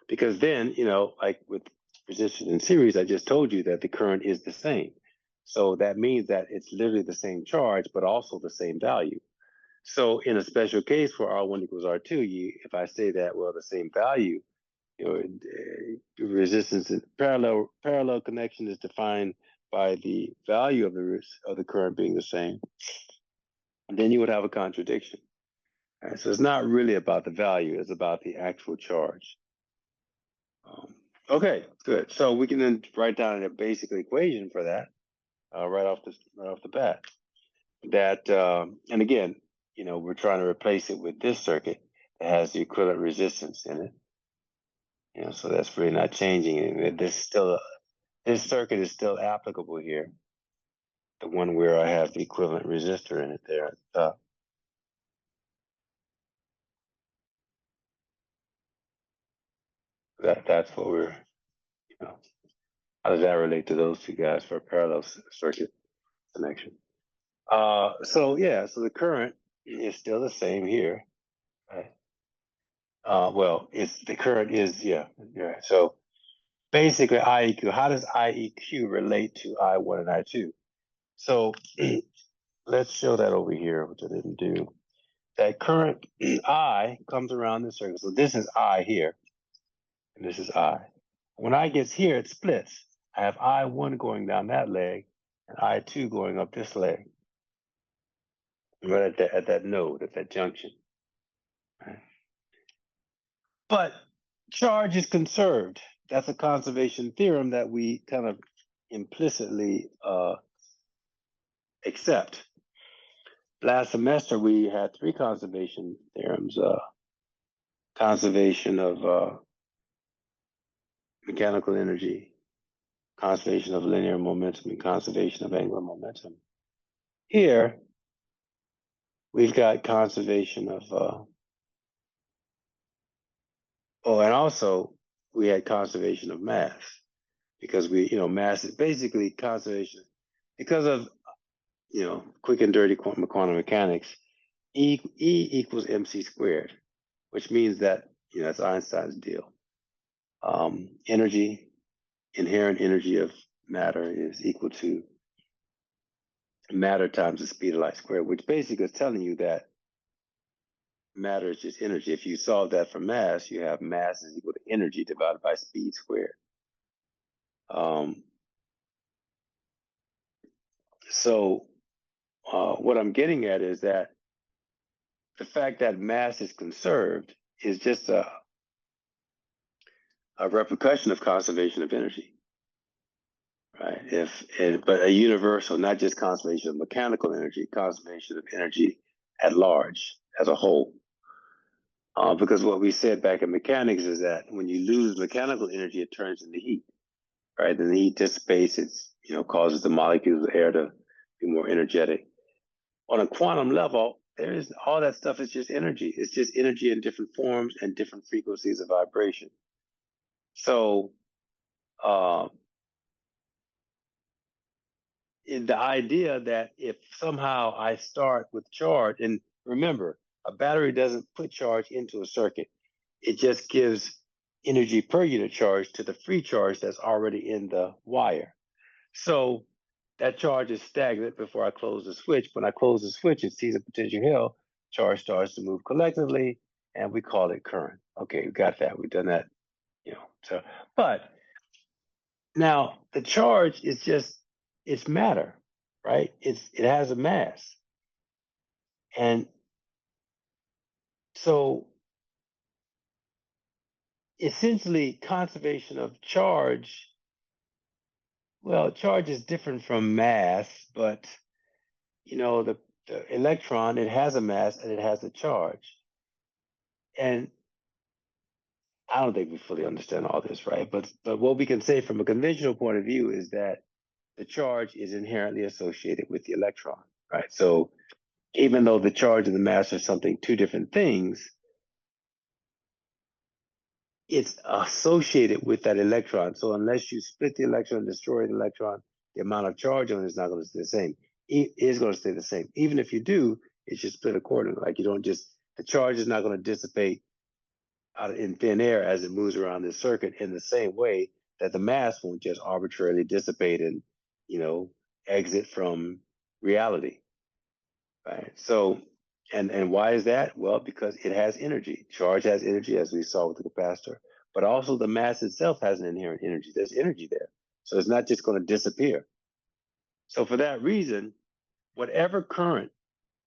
Because then, like with resistors in series, I just told you that the current is the same. So that means that it's literally the same charge, but also the same value. So in a special case for R1 equals R2, if I say that, well, the same value, resistance in parallel connection is defined by the value of the current being the same, and then you would have a contradiction. Right, so it's not really about the value; it's about the actual charge. Okay, good. So we can then write down a basic equation for that right off the bat. That and again, we're trying to replace it with this circuit that has the equivalent resistance in it. So that's really not changing it. This circuit is still applicable here. The one where I have the equivalent resistor in it there. That's what you know, how does that relate to those two guys for a parallel circuit connection? So the current is still the same here. Right? Well, it's the current is yeah. So basically, IEQ. How does IEQ relate to I1 and I2? So let's show that over here, which I didn't do. That current I comes around this circle. So this is I here, and this is I. When I gets here, it splits. I have I1 going down that leg, and I2 going up this leg, right at that node, at that junction. Right? But charge is conserved. That's a conservation theorem that we kind of implicitly accept. Last semester, we had three conservation theorems, conservation of mechanical energy, conservation of linear momentum, and conservation of angular momentum. Here, we've got conservation of, and also we had conservation of mass, because mass is basically conservation, because of, quick and dirty quantum mechanics, E equals mc squared, which means that, that's Einstein's deal. Energy, inherent energy of matter is equal to matter times the speed of light squared, which basically is telling you that matter is just energy. If you solve that for mass, you have mass is equal to energy divided by speed squared. So what I'm getting at is that the fact that mass is conserved is just a repercussion of conservation of energy, right? But a universal, not just conservation of mechanical energy, conservation of energy at large, as a whole. Because what we said back in mechanics is that when you lose mechanical energy, it turns into heat, right? And the heat dissipates, causes the molecules of air to be more energetic. On a quantum level, there is all that stuff is just energy. It's just energy in different forms and different frequencies of vibration. So the idea that if somehow I start with charge, and remember, a battery doesn't put charge into a circuit. It just gives energy per unit charge to the free charge that's already in the wire. So that charge is stagnant before I close the switch. When I close the switch, it sees a potential hill, charge starts to move collectively, and we call it current. Okay, we got that. We've done that, So, but now the charge is just, it's matter, right? It has a mass. And so essentially conservation of charge, well, charge is different from mass, but the electron, it has a mass and it has a charge. And I don't think we fully understand all this, right? But what we can say from a conventional point of view is that the charge is inherently associated with the electron, right? So even though the charge and the mass are two different things, it's associated with that electron. So unless you split the electron, destroy the electron, the amount of charge on it is not going to stay the same. It is going to stay the same. Even if you do, it should split accordingly. Like you don't just, the charge is not going to dissipate out in thin air as it moves around this circuit in the same way that the mass won't just arbitrarily dissipate and, exit from reality, right? So, and why is that? Well, because it has energy. Charge has energy, as we saw with the capacitor, but also the mass itself has an inherent energy. There's energy there. So it's not just going to disappear. So for that reason, whatever current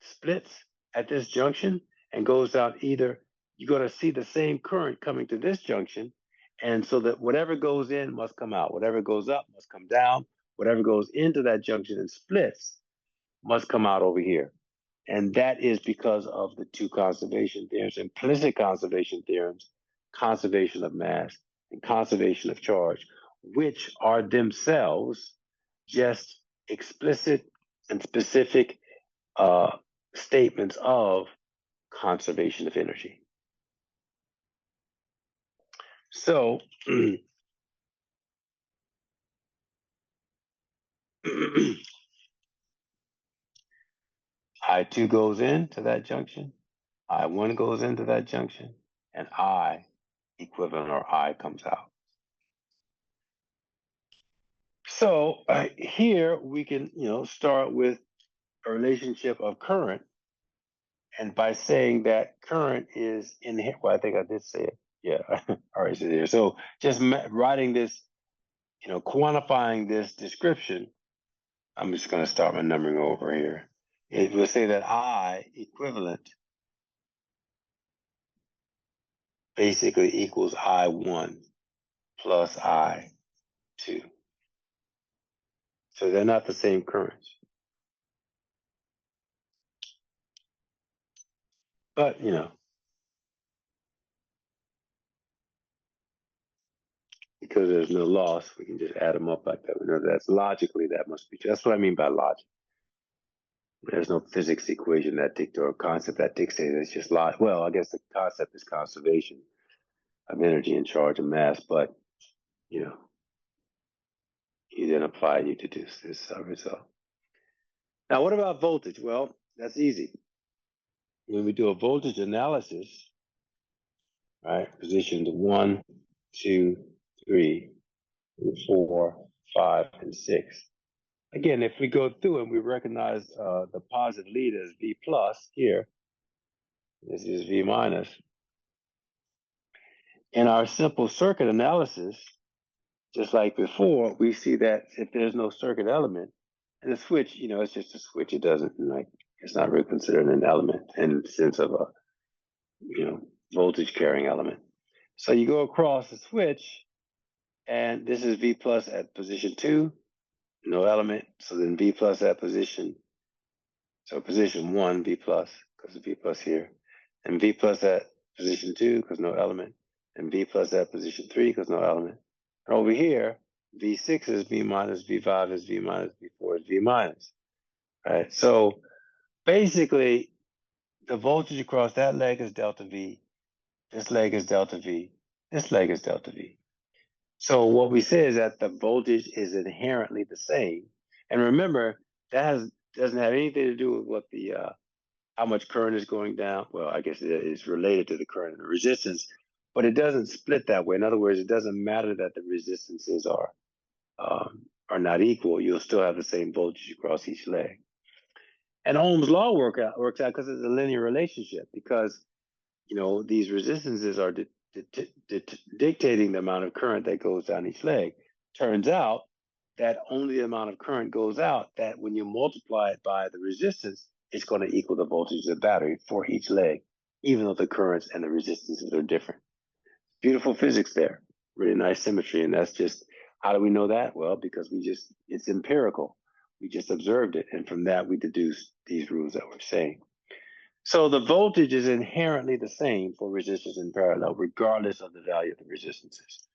splits at this junction and goes out either, you're going to see the same current coming to this junction. And so that whatever goes in must come out. Whatever goes up must come down. Whatever goes into that junction and splits must come out over here. And that is because of the two conservation theorems, implicit conservation theorems, conservation of mass and conservation of charge, which are themselves just explicit and specific statements of conservation of energy. So I2 goes into that junction, I1 goes into that junction, and I equivalent or I comes out. So here we can, start with a relationship of current, and by saying that current is inherent, well, I think I did say it. Yeah, all right, so there. So just writing this, quantifying this description, I'm just going to start my numbering over here. It will say that I equivalent basically equals I1 plus I2. So they're not the same currents. But, because there's no loss, we can just add them up like that. We know that's logically that must be true. That's what I mean by logic. There's no physics equation that dictates or concept that dictates. It's just logic. Well, I guess the concept is conservation of energy and charge and mass, but you know, you then apply it, you deduce this result. Now, what about voltage? Well, that's easy. When we do a voltage analysis, right? Positions 1, 2, 3, 4, 5, and 6. Again, if we go through and we recognize the positive lead as V plus here, this is V minus. In our simple circuit analysis, just like before, we see that if there's no circuit element, and the switch, it's just a switch. It doesn't it's not really considered an element in the sense of a, voltage carrying element. So you go across the switch, and this is V plus at position 2, no element. So then V plus at position, so position 1, V plus, because of V plus here, and V plus at position 2, because no element, and V plus at position 3, because no element. And over here, V6 is V minus, V5 is V minus, V4 is V minus. Right? So basically, the voltage across that leg is delta V, this leg is delta V, this leg is delta V. So what we say is that the voltage is inherently the same. And remember, doesn't have anything to do with what the how much current is going down. Well, I guess it is related to the current and the resistance, but it doesn't split that way. In other words, it doesn't matter that the resistances are not equal. You'll still have the same voltage across each leg. And Ohm's law works out because it's a linear relationship, because these resistances are dictating the amount of current that goes down each leg. Turns out that only the amount of current goes out, that when you multiply it by the resistance, it's going to equal the voltage of the battery for each leg, even though the currents and the resistances are different. Beautiful physics there, really nice symmetry. And that's just, how do we know that? Well, because it's empirical. We just observed it. And from that, we deduced these rules that we're saying. So the voltage is inherently the same for resistors in parallel, regardless of the value of the resistances.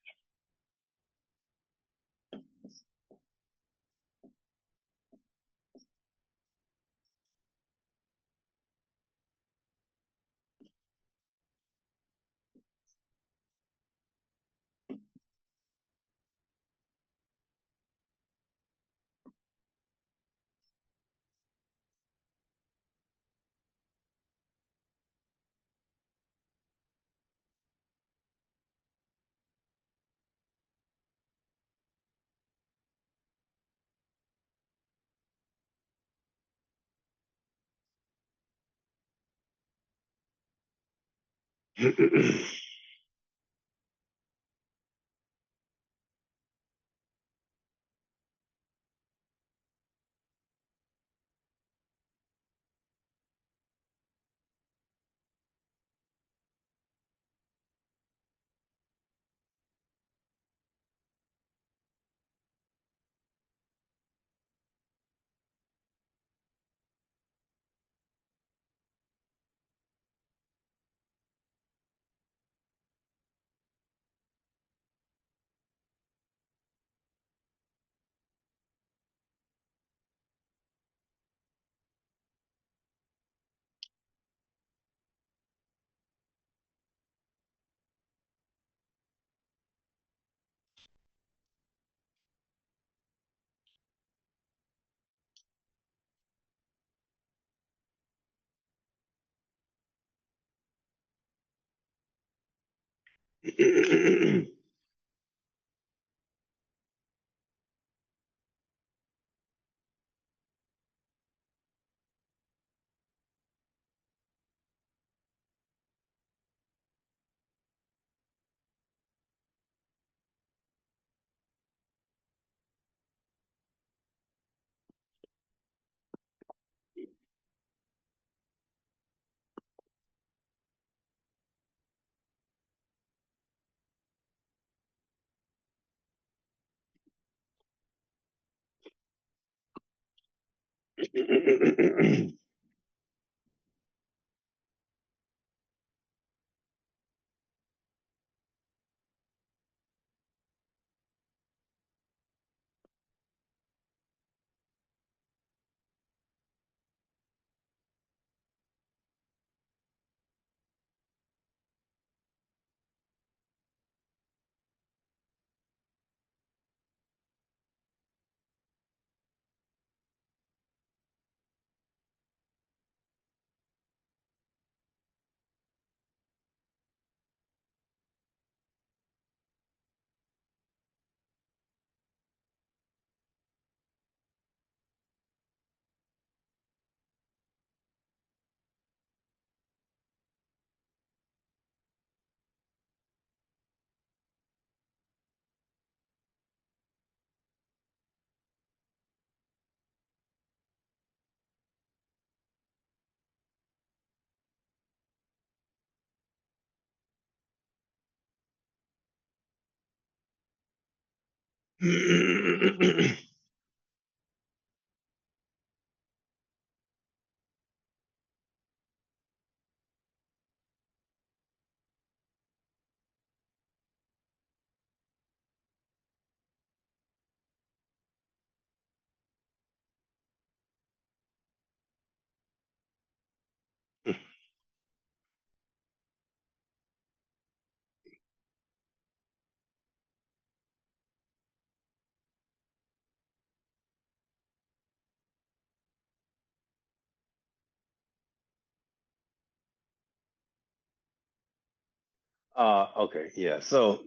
Okay, yeah. So,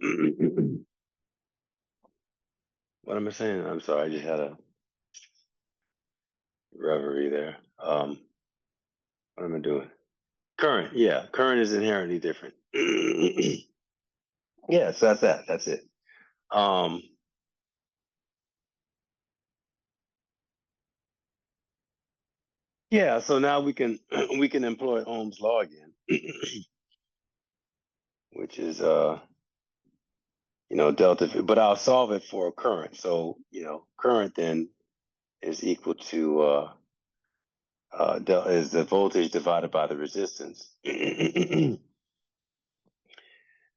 what am I saying? I'm sorry, I just had a reverie there. What am I doing? Current, yeah. Current is inherently different. Yeah, so that's that. That's it. Um, yeah. So now we can we can employ Ohm's law again, which is delta V, but I'll solve it for current. So current then is equal to is the voltage divided by the resistance.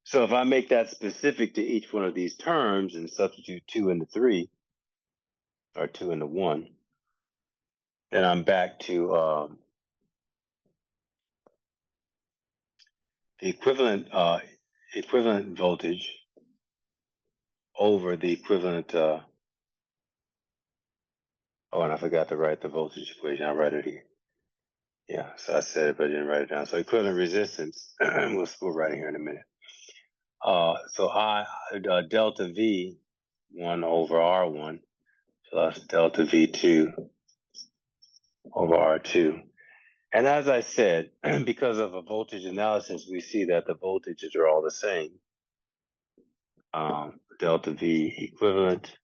So if I make that specific to each one of these terms and substitute 2 into 3 or 2 into 1, then I'm back to the equivalent voltage over the equivalent. Oh, and I forgot to write the voltage equation. I'll write it here. Yeah, so I said it, but I didn't write it down. So equivalent resistance. We'll write it here in a minute. So I delta V 1 over R1 plus delta V2 over R2. And as I said, because of a voltage analysis, we see that the voltages are all the same. Delta V equivalent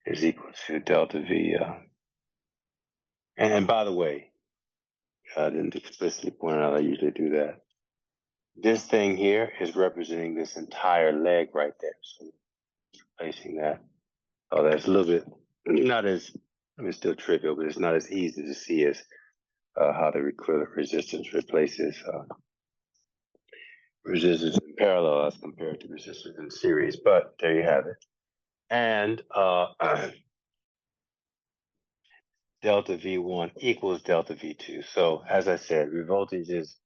is equal to delta V. And by the way, I didn't explicitly point out I usually do that. This thing here is representing this entire leg right there. So placing that. Oh, that's a little bit not as, I mean, still trivial, but it's not as easy to see as how the equivalent resistance replaces resistance in parallel as compared to resistance in series. But there you have it. And delta V1 equals delta V2. So as I said, voltage is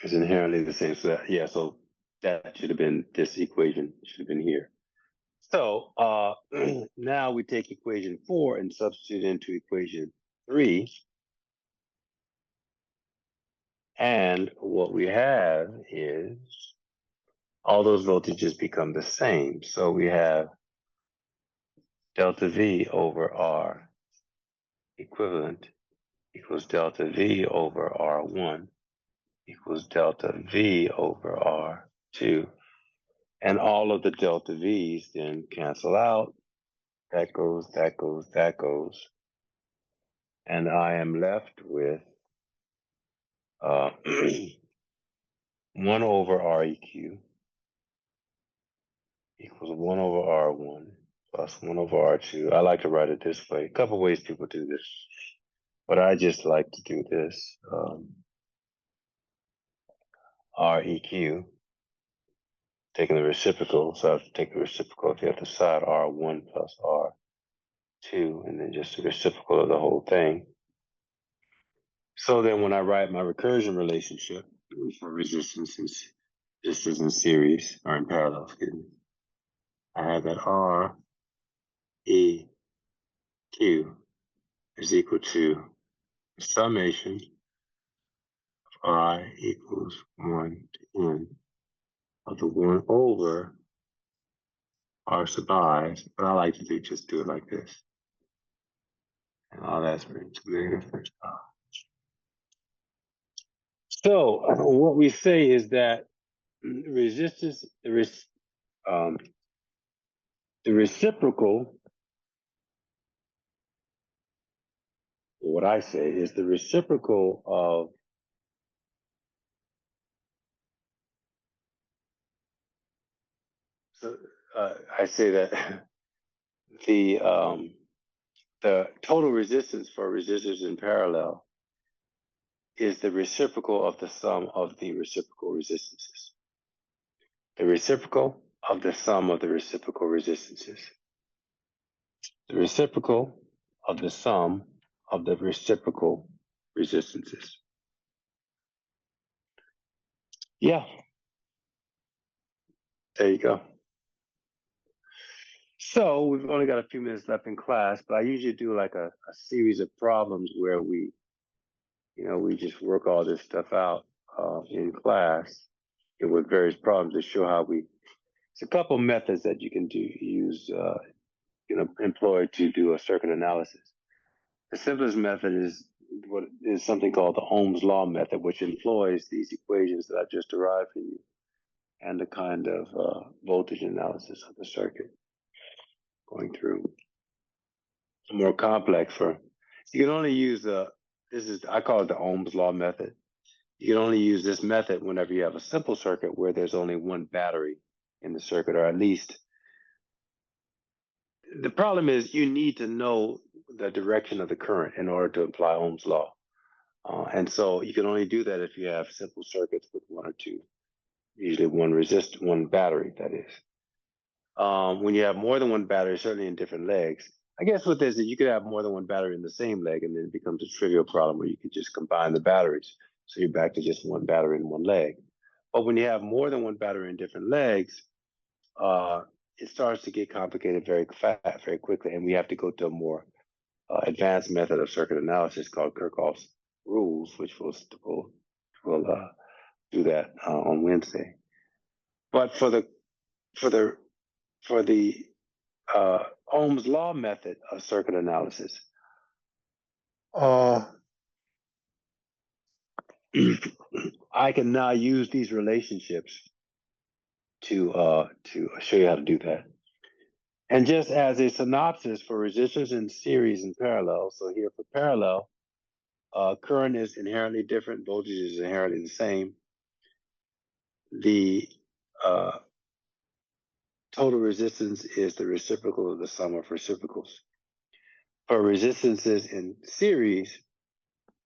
inherently the same. So so that should have been, this equation should have been here. So now we take equation 4 and substitute into equation 3. And what we have is all those voltages become the same. So we have delta V over R equivalent equals delta V over R1 equals delta V over R2. And all of the delta V's then cancel out. That goes, that goes, that goes. And I am left with uh, 1 over REQ equals 1 over R1 plus 1 over R2. I like to write it this way. A couple ways people do this, but I just like to do this. REQ, taking the reciprocal, so I have to take the reciprocal of the other side, R1 plus R2, and then just the reciprocal of the whole thing. So then when I write my recursion relationship for resistances, this is in series, or in parallel, excuse me, I have that R E Q is equal to the summation of I equals 1 to N of the 1 over R sub I, but I like to just do it like this. And all that's raised to negative first power. So what we say is that resistance, um, the reciprocal, what I say is the reciprocal of so I say that the total resistance for resistors in parallel is the reciprocal of the sum of the reciprocal resistances. The reciprocal of the sum of the reciprocal resistances. The reciprocal of the sum of the reciprocal resistances. Yeah, there you go. So we've only got a few minutes left in class, but I usually do like a series of problems where we just work all this stuff out in class and with various problems to show how we. It's a couple methods that you can use, employ to do a circuit analysis. The simplest method is something called the Ohm's law method, which employs these equations that I just derived for you and the kind of voltage analysis of the circuit going through. More complex you can only use I call it the Ohm's law method. You can only use this method whenever you have a simple circuit where there's only one battery in the circuit, or at least the problem is you need to know the direction of the current in order to apply Ohm's law. And so you can only do that if you have simple circuits with one or two, usually one battery, that is. When you have more than one battery, certainly in different legs, I guess what this is, you could have more than one battery in the same leg, and then it becomes a trivial problem where you could just combine the batteries. So you're back to just one battery in one leg. But when you have more than one battery in different legs, it starts to get complicated very fast, very quickly, and we have to go to a more advanced method of circuit analysis called Kirchhoff's rules, which we'll do that on Wednesday. But for the Ohm's law method of circuit analysis, I can now use these relationships to show you how to do that. And just as a synopsis for resistors in series and parallel, so here for parallel, current is inherently different, voltage is inherently the same. The total resistance is the reciprocal of the sum of reciprocals. For resistances in series,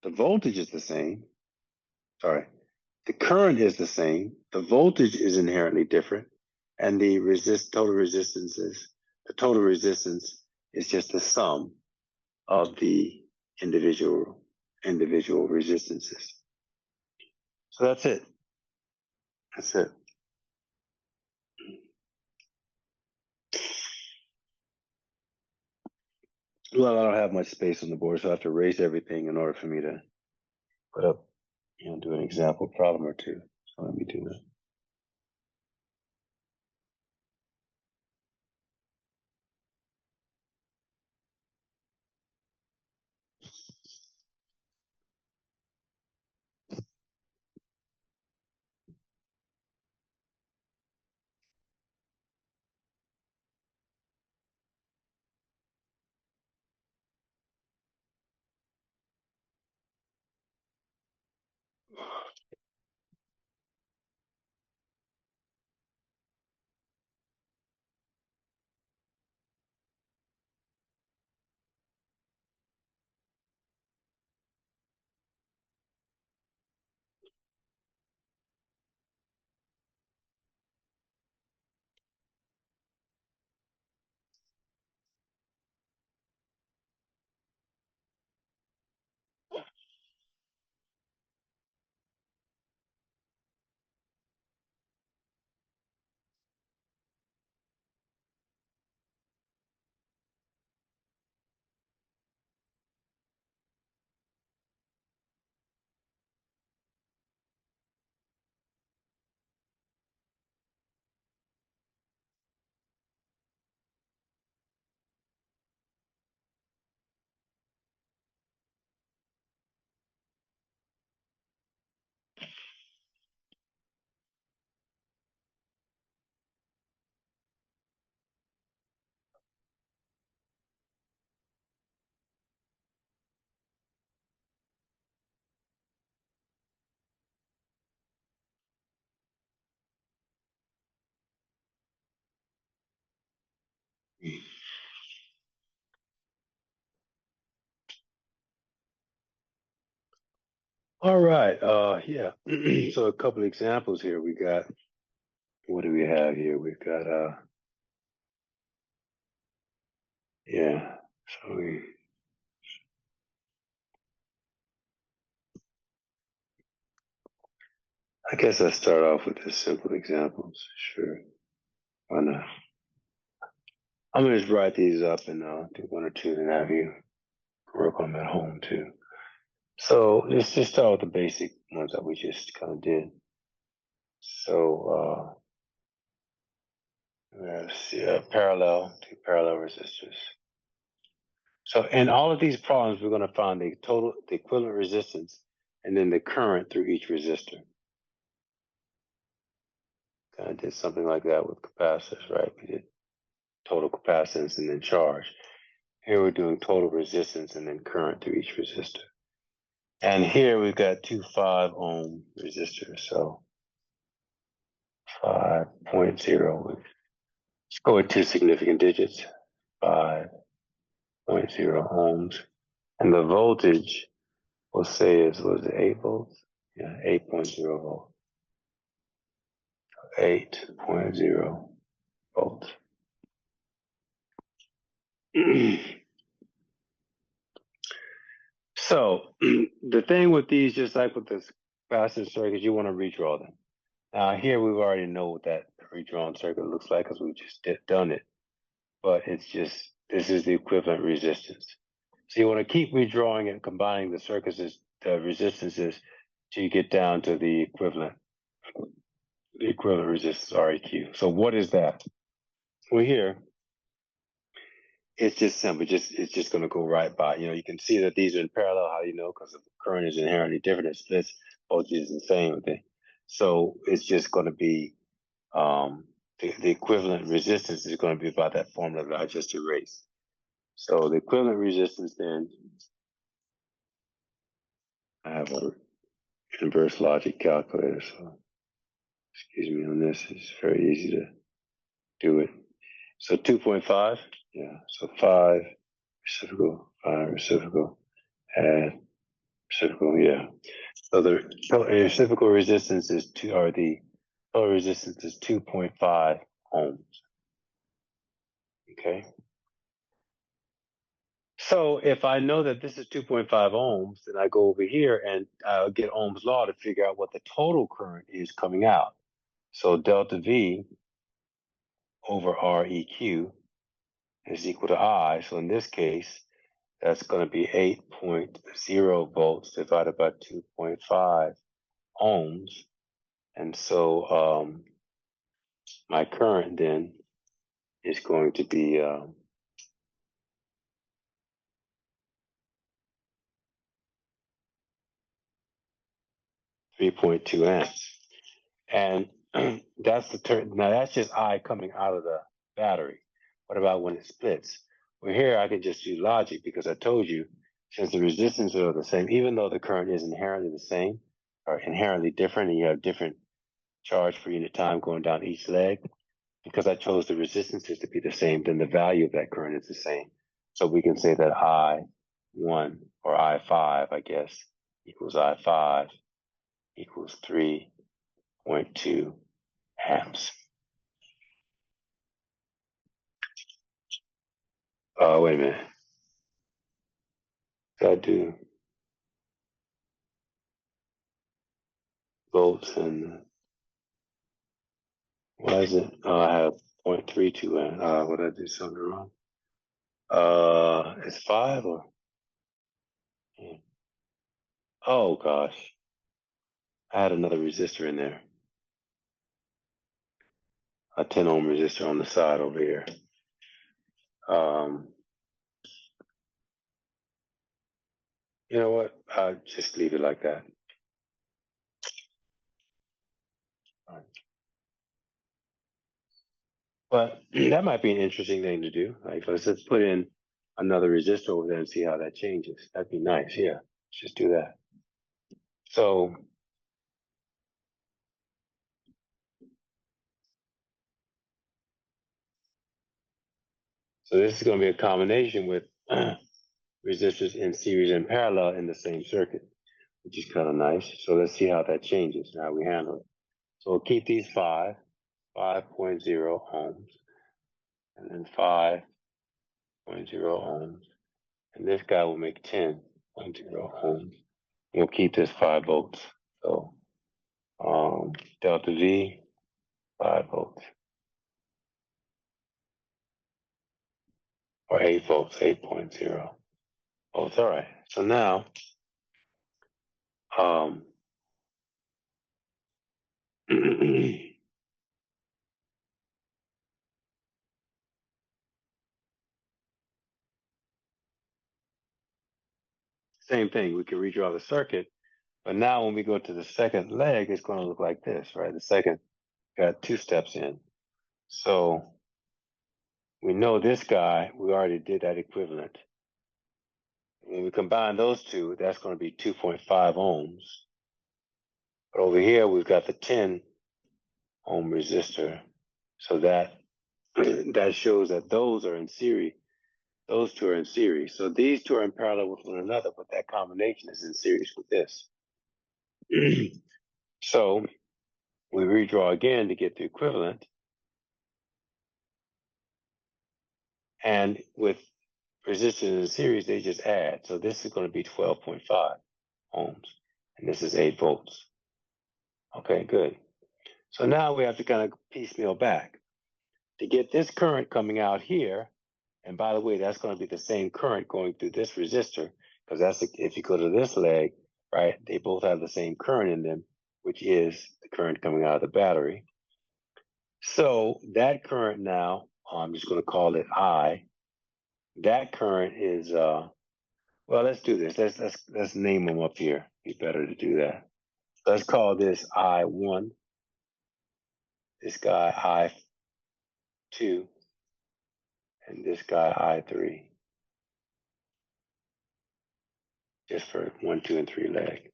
the voltage is the same. Sorry, the current is the same. The voltage is inherently different, and the total resistance is just the sum of the individual resistances. So that's it. That's it. Well, I don't have much space on the board, so I have to erase everything in order for me to put up, do an example problem or two. So let me do that. All right. Yeah. So a couple examples here. We got, what do we have here? We've got yeah. So I guess I start off with the simple examples. Sure. Why not? I'm gonna just write these up and do one or two and have you work on them at home too. So let's just start with the basic ones that we just kind of did. So let's see, two parallel resistors. So in all of these problems, we're going to find the equivalent resistance, and then the current through each resistor. Kind of did something like that with capacitors, right? We did total capacitance and then charge. Here we're doing total resistance and then current through each resistor. And here we've got two 5-ohm resistors. So 5.0. Let's go with two significant digits. 5.0 ohms. And the voltage we'll say was it 8 volts? Yeah, 8.0 volts. 8.0 volts. So the thing with these, just like with this capacitive circuit, you want to redraw them. Now here we already know what that redrawn circuit looks like because we just done it. But it's just, this is the equivalent resistance. So you want to keep redrawing and combining the circuits, the resistances, till you get down to the equivalent resistance, REQ. So what is that? Well, here it's just simple. It's just going to go right by. You can see that these are in parallel. How do you know? Because the current is inherently different. It splits. Voltage is the same thing. So it's just going to be the equivalent resistance is going to be about that formula that I just erased. So the equivalent resistance then, I have an inverse logic calculator. So excuse me on this. It's very easy to do it. So 2.5. Yeah. So 5 reciprocal, 5 reciprocal, add reciprocal, yeah. So the reciprocal resistance is the total resistance is 2.5 ohms. Okay. So if I know that this is 2.5 ohms, then I go over here and I'll get Ohm's law to figure out what the total current is coming out. So delta V over REQ is equal to I. So in this case, that's going to be 8.0 volts divided by 2.5 ohms. And so my current then is going to be 3.2 amps. And that's the turn. Now that's just I coming out of the battery. What about when it splits? Well, here I can just do logic because I told you since the resistances are the same, even though the current is inherently the same or inherently different, and you have different charge per unit time going down each leg, because I chose the resistances to be the same, then the value of that current is the same. So we can say that I1 or I5, I guess, equals I5 equals 3.2 amps. Oh, wait a minute. I do volts and why is it? Oh, I have 0.32 amps. What did I do something wrong? It's 5 or? Oh gosh, I had another resistor in there. A 10 ohm resistor on the side over here. You know what? I'll just leave it like that. But that might be an interesting thing to do. Like, let's just put in another resistor over there and see how that changes. That'd be nice. Yeah, let's just do that. So, So this is going to be a combination with resistors in series and parallel in the same circuit, which is kind of nice. So let's see how that changes and how we handle it. So we'll keep these 5.0 ohms, and then 5.0 ohms. And this guy will make 10.0 ohms. We'll keep this 5 volts. So delta V, 5 volts. Or 8 volts, 8.0 volts. All right. So now, same thing. We can redraw the circuit, but now when we go to the second leg, it's going to look like this, right? The second got 2 steps in. So we know this guy, we already did that equivalent. When we combine those two, that's going to be 2.5 ohms. But over here, we've got the 10 ohm resistor. So that that shows that those are in series. Those two are in series. So these two are in parallel with one another, but that combination is in series with this. So we redraw again to get the equivalent. And with resistance in series, they just add. So this is going to be 12.5 ohms. And this is 8 volts. Okay, good. So now we have to kind of piecemeal back. To get this current coming out here, and by the way, that's going to be the same current going through this resistor, because that's if you go to this leg, right, they both have the same current in them, which is the current coming out of the battery. So that current now, I'm just going to call it I. That current is, well, let's do this. Let's name them up here. Be better to do that. Let's call this I1. This guy I2. And this guy I3. Just for 1, 2, and 3 leg.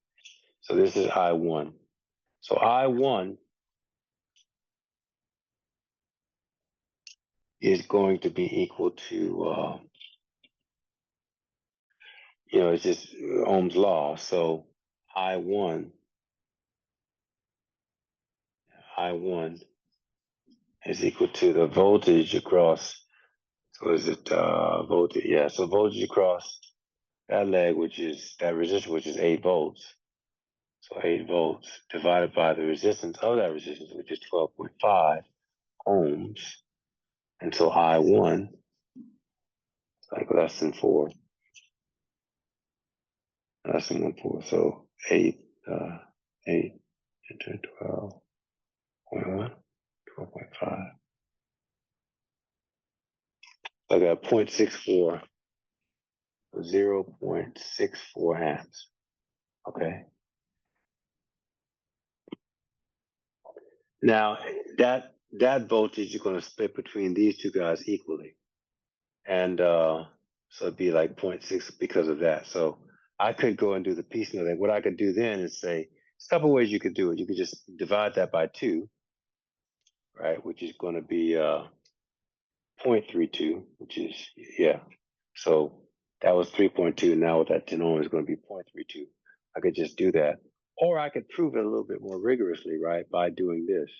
So this is I1. So I1 is going to be equal to, it's just Ohm's law. So I1 is equal to the voltage across, so is it voltage? Yeah, so voltage across that leg, which is that resistance, which is 8 volts. So 8 volts divided by the resistance of that resistance, which is 12.5 ohms. And so I1 is like less than 4. Less than 1/4. So 8, 8 into 12.1, 12.5. I got 0.64, 0.64 amps. Okay. Now that voltage is going to split between these two guys equally, and so it'd be like 0.6 because of that. So I could go and do the piecemeal thing. What I could do then is say, there's a couple ways you could do it. You could just divide that by 2, right? Which is going to be 0.32, which is, yeah. So that was 3.2. Now with that 10 ohm is going to be 0.32. I could just do that. Or I could prove it a little bit more rigorously, right, by doing this.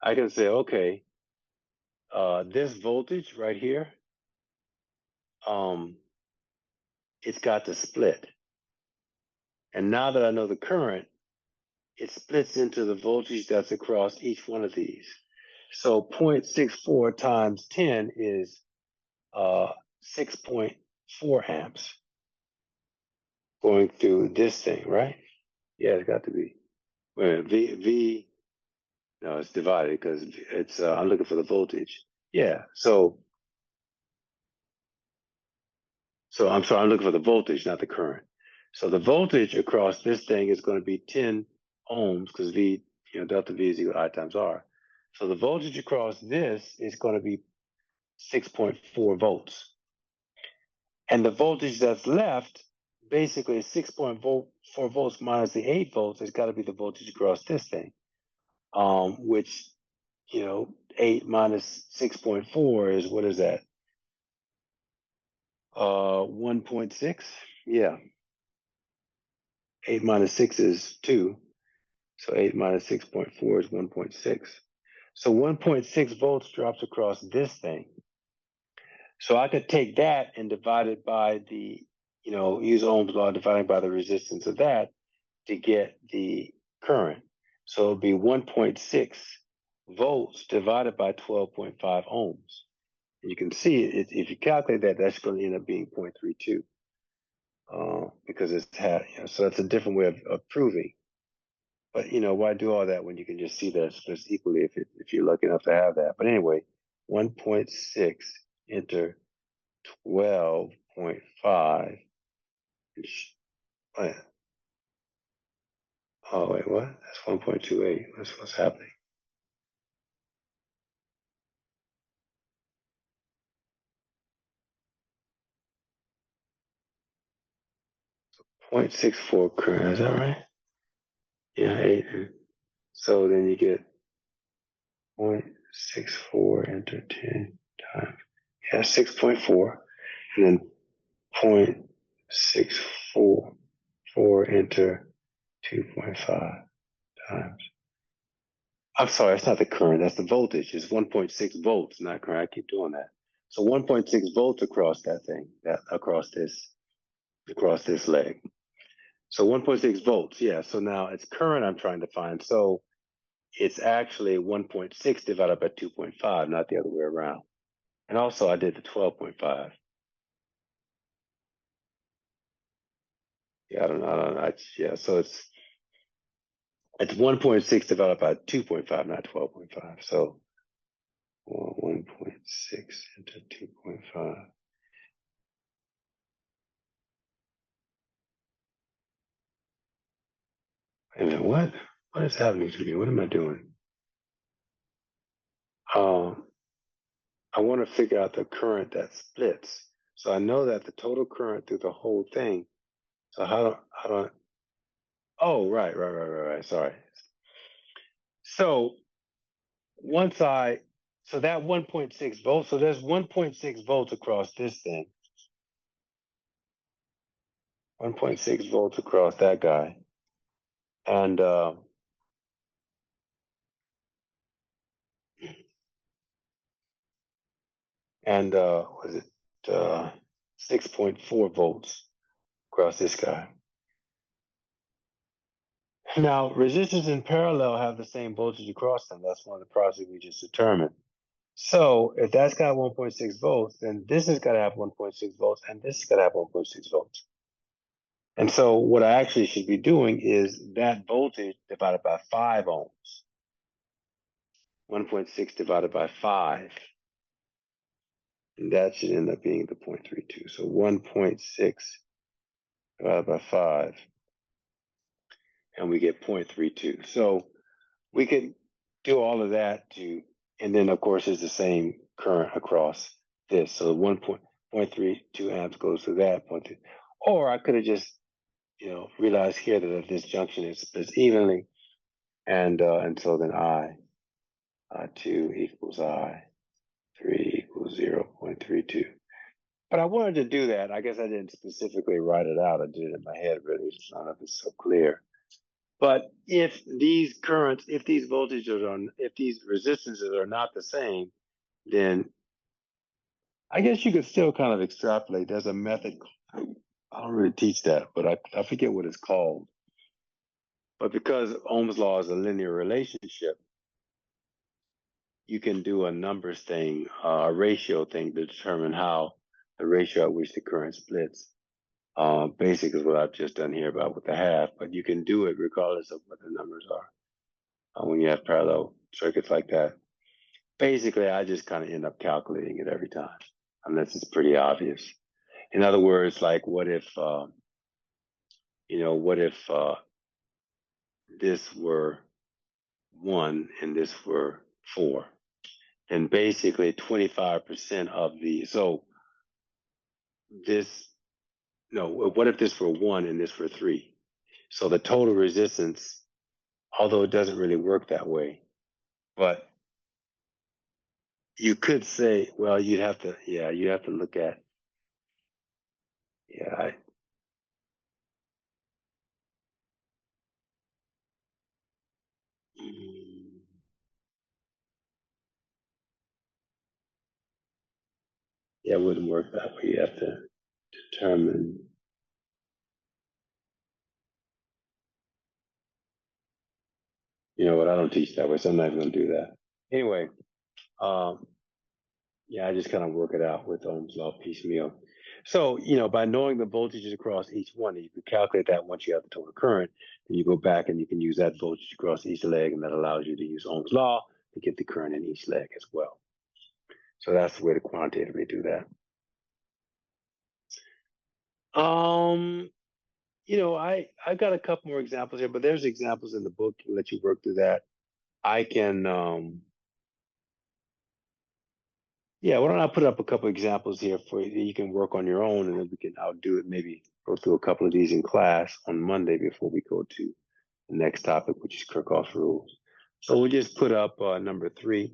I can say, okay, this voltage right here, it's got to split. And now that I know the current, it splits into the voltage that's across each one of these. So 0.64 times 10 is 6.4 amps going through this thing, right? Yeah, it's got to be. Wait a minute, V, no, it's divided because it's, I'm looking for the voltage. Yeah, so I'm sorry, I'm looking for the voltage, not the current. So the voltage across this thing is going to be 10 ohms because V, delta V is equal to I times R. So the voltage across this is going to be 6.4 volts. And the voltage that's left, basically 6.4 volts minus the 8 volts has got to be the voltage across this thing, which, 8 minus 6.4 is, what is that? 1.6. Yeah. 8 minus 6 is 2. So 8 minus 6.4 is 1.6. So 1.6 volts drops across this thing. So I could take that and divide it by the, use Ohm's law dividing by the resistance of that to get the current. So it'll be 1.6 volts divided by 12.5 ohms. And you can see it, if you calculate that, that's going to end up being 0.32 because it's so that's a different way of proving. But why do all that when you can just see that it's split equally if you're lucky enough to have that? But anyway, 1.6 into 12.5. Oh wait, what? That's 1.28. What's happening? 0.64 current, is that right? Yeah, 8. So then you get 0.64 into 10 times, 6.4, and then 0.644 into 2.5 times. I'm sorry, that's not the current, that's the voltage. It's 1.6 volts, not current. I keep doing that. So 1.6 volts across that thing, across this leg. So 1.6 volts, yeah. So now it's current I'm trying to find. So it's actually 1.6 divided by 2.5, not the other way around. And also I did the 12.5. Yeah, I don't know. Yeah, so it's 1.6 divided by 2.5, not 12.5. So 1.6 into 2.5. And then what? What is happening to me? What am I doing? Um, I want to figure out the current that splits. So I know that the total current through the whole thing. So how do I, oh, right. Sorry. So once so that 1.6 volts, so there's 1.6 volts across this thing, 1.6 volts across that guy. And, was it, 6.4 volts across this guy. Now, resistors in parallel have the same voltage across them. That's one of the properties we just determined. So if that's got 1.6 volts, then this has got to have 1.6 volts, and this has got to have 1.6 volts. And so what I actually should be doing is that voltage divided by 5 ohms. 1.6 divided by 5. And that should end up being the 0.32. So 1.6 divided by 5. And we get 0.32. So we could do all of that and then of course it's the same current across this. So 1.32 amps goes to that point. Or I could have just, realized here that at this junction it splits evenly. And so then I2 equals I3 equals 0.32. But I wanted to do that. I guess I didn't specifically write it out. I did it in my head, really. None of it's so clear. But if these currents, if these voltages if these resistances are not the same, then I guess you could still kind of extrapolate. There's a method. I don't really teach that, but I forget what it's called. But because Ohm's law is a linear relationship, you can do a numbers thing, a ratio thing to determine how the ratio at which the current splits. Basic is what I've just done here about with the half, but you can do it regardless of what the numbers are when you have parallel circuits like that. Basically, I just kind of end up calculating it every time, unless it's pretty obvious. In other words, like what if this were 1 and this were 4? Then basically 25% of what if this were 1 and this were 3? So the total resistance, although it doesn't really work that way, but you could say, well, you'd have to look at Yeah, mm, yeah, it wouldn't work that way. You have to determine. You know what? I don't teach that way, so I'm not going to do that. Anyway, um, yeah, I just kind of work it out with Ohm's law piecemeal. So, by knowing the voltages across each one, you can calculate that once you have the total current. Then you go back and you can use that voltage across each leg, and that allows you to use Ohm's law to get the current in each leg as well. So that's the way to quantitatively do that. Um, I got a couple more examples here, but there's examples in the book to let you work through that. I can Yeah, why don't I put up a couple examples here for you that you can work on your own, and then I'll do it, maybe go through a couple of these in class on Monday before we go to the next topic, which is Kirchhoff's rules. So we'll just put up number 3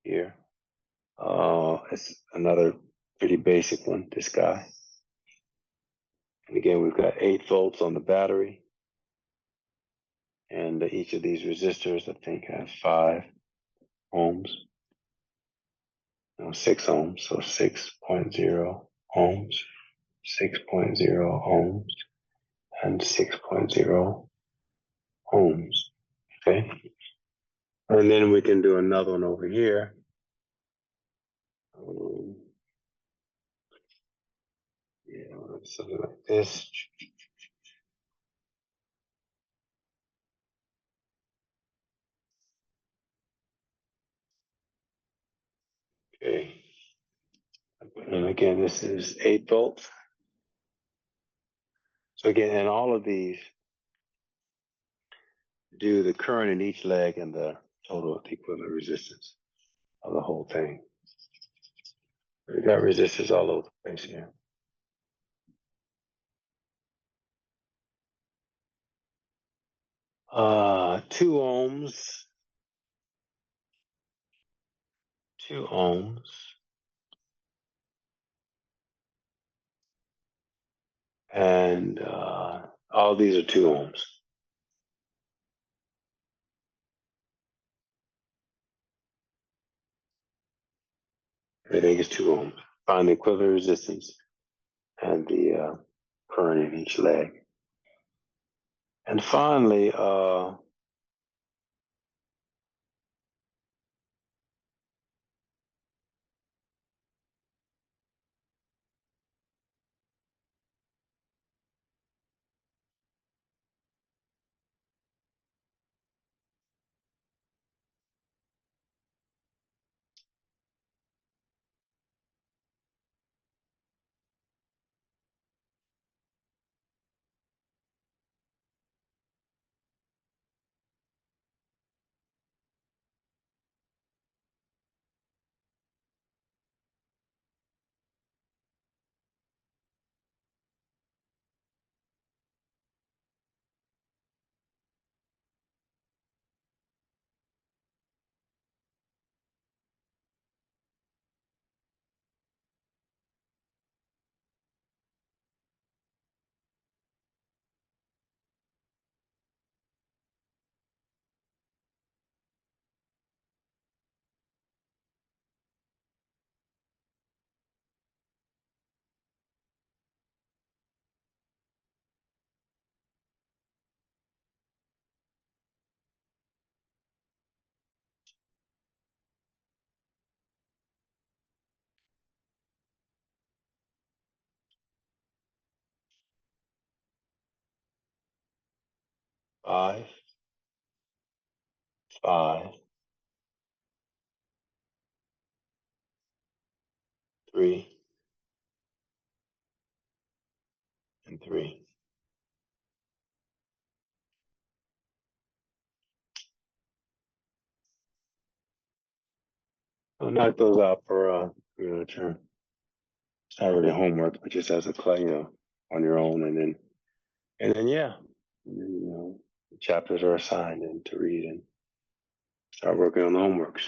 here. It's another pretty basic one, this guy. And again, we've got 8 volts on the battery, and each of these resistors, I think, has 5 ohms. No, 6 ohms, so 6.0 ohms, 6.0 ohms, and 6.0 ohms. Okay. And then we can do another one over here. Um, something like this. Okay. And again, this is 8 volts. So again, and all of these do the current in each leg and the total equivalent resistance of the whole thing. We got resistors all over the place here. 2 ohms, 2 ohms, and all these are 2 ohms. Everything is 2 ohms. Find the equivalent resistance and the current in each leg. And finally, 5, 5, 3, and 3. So knock those out for term. It's not really homework, but just as a on your own, and then yeah, and then, the chapters are assigned and to read and start working on the homeworks.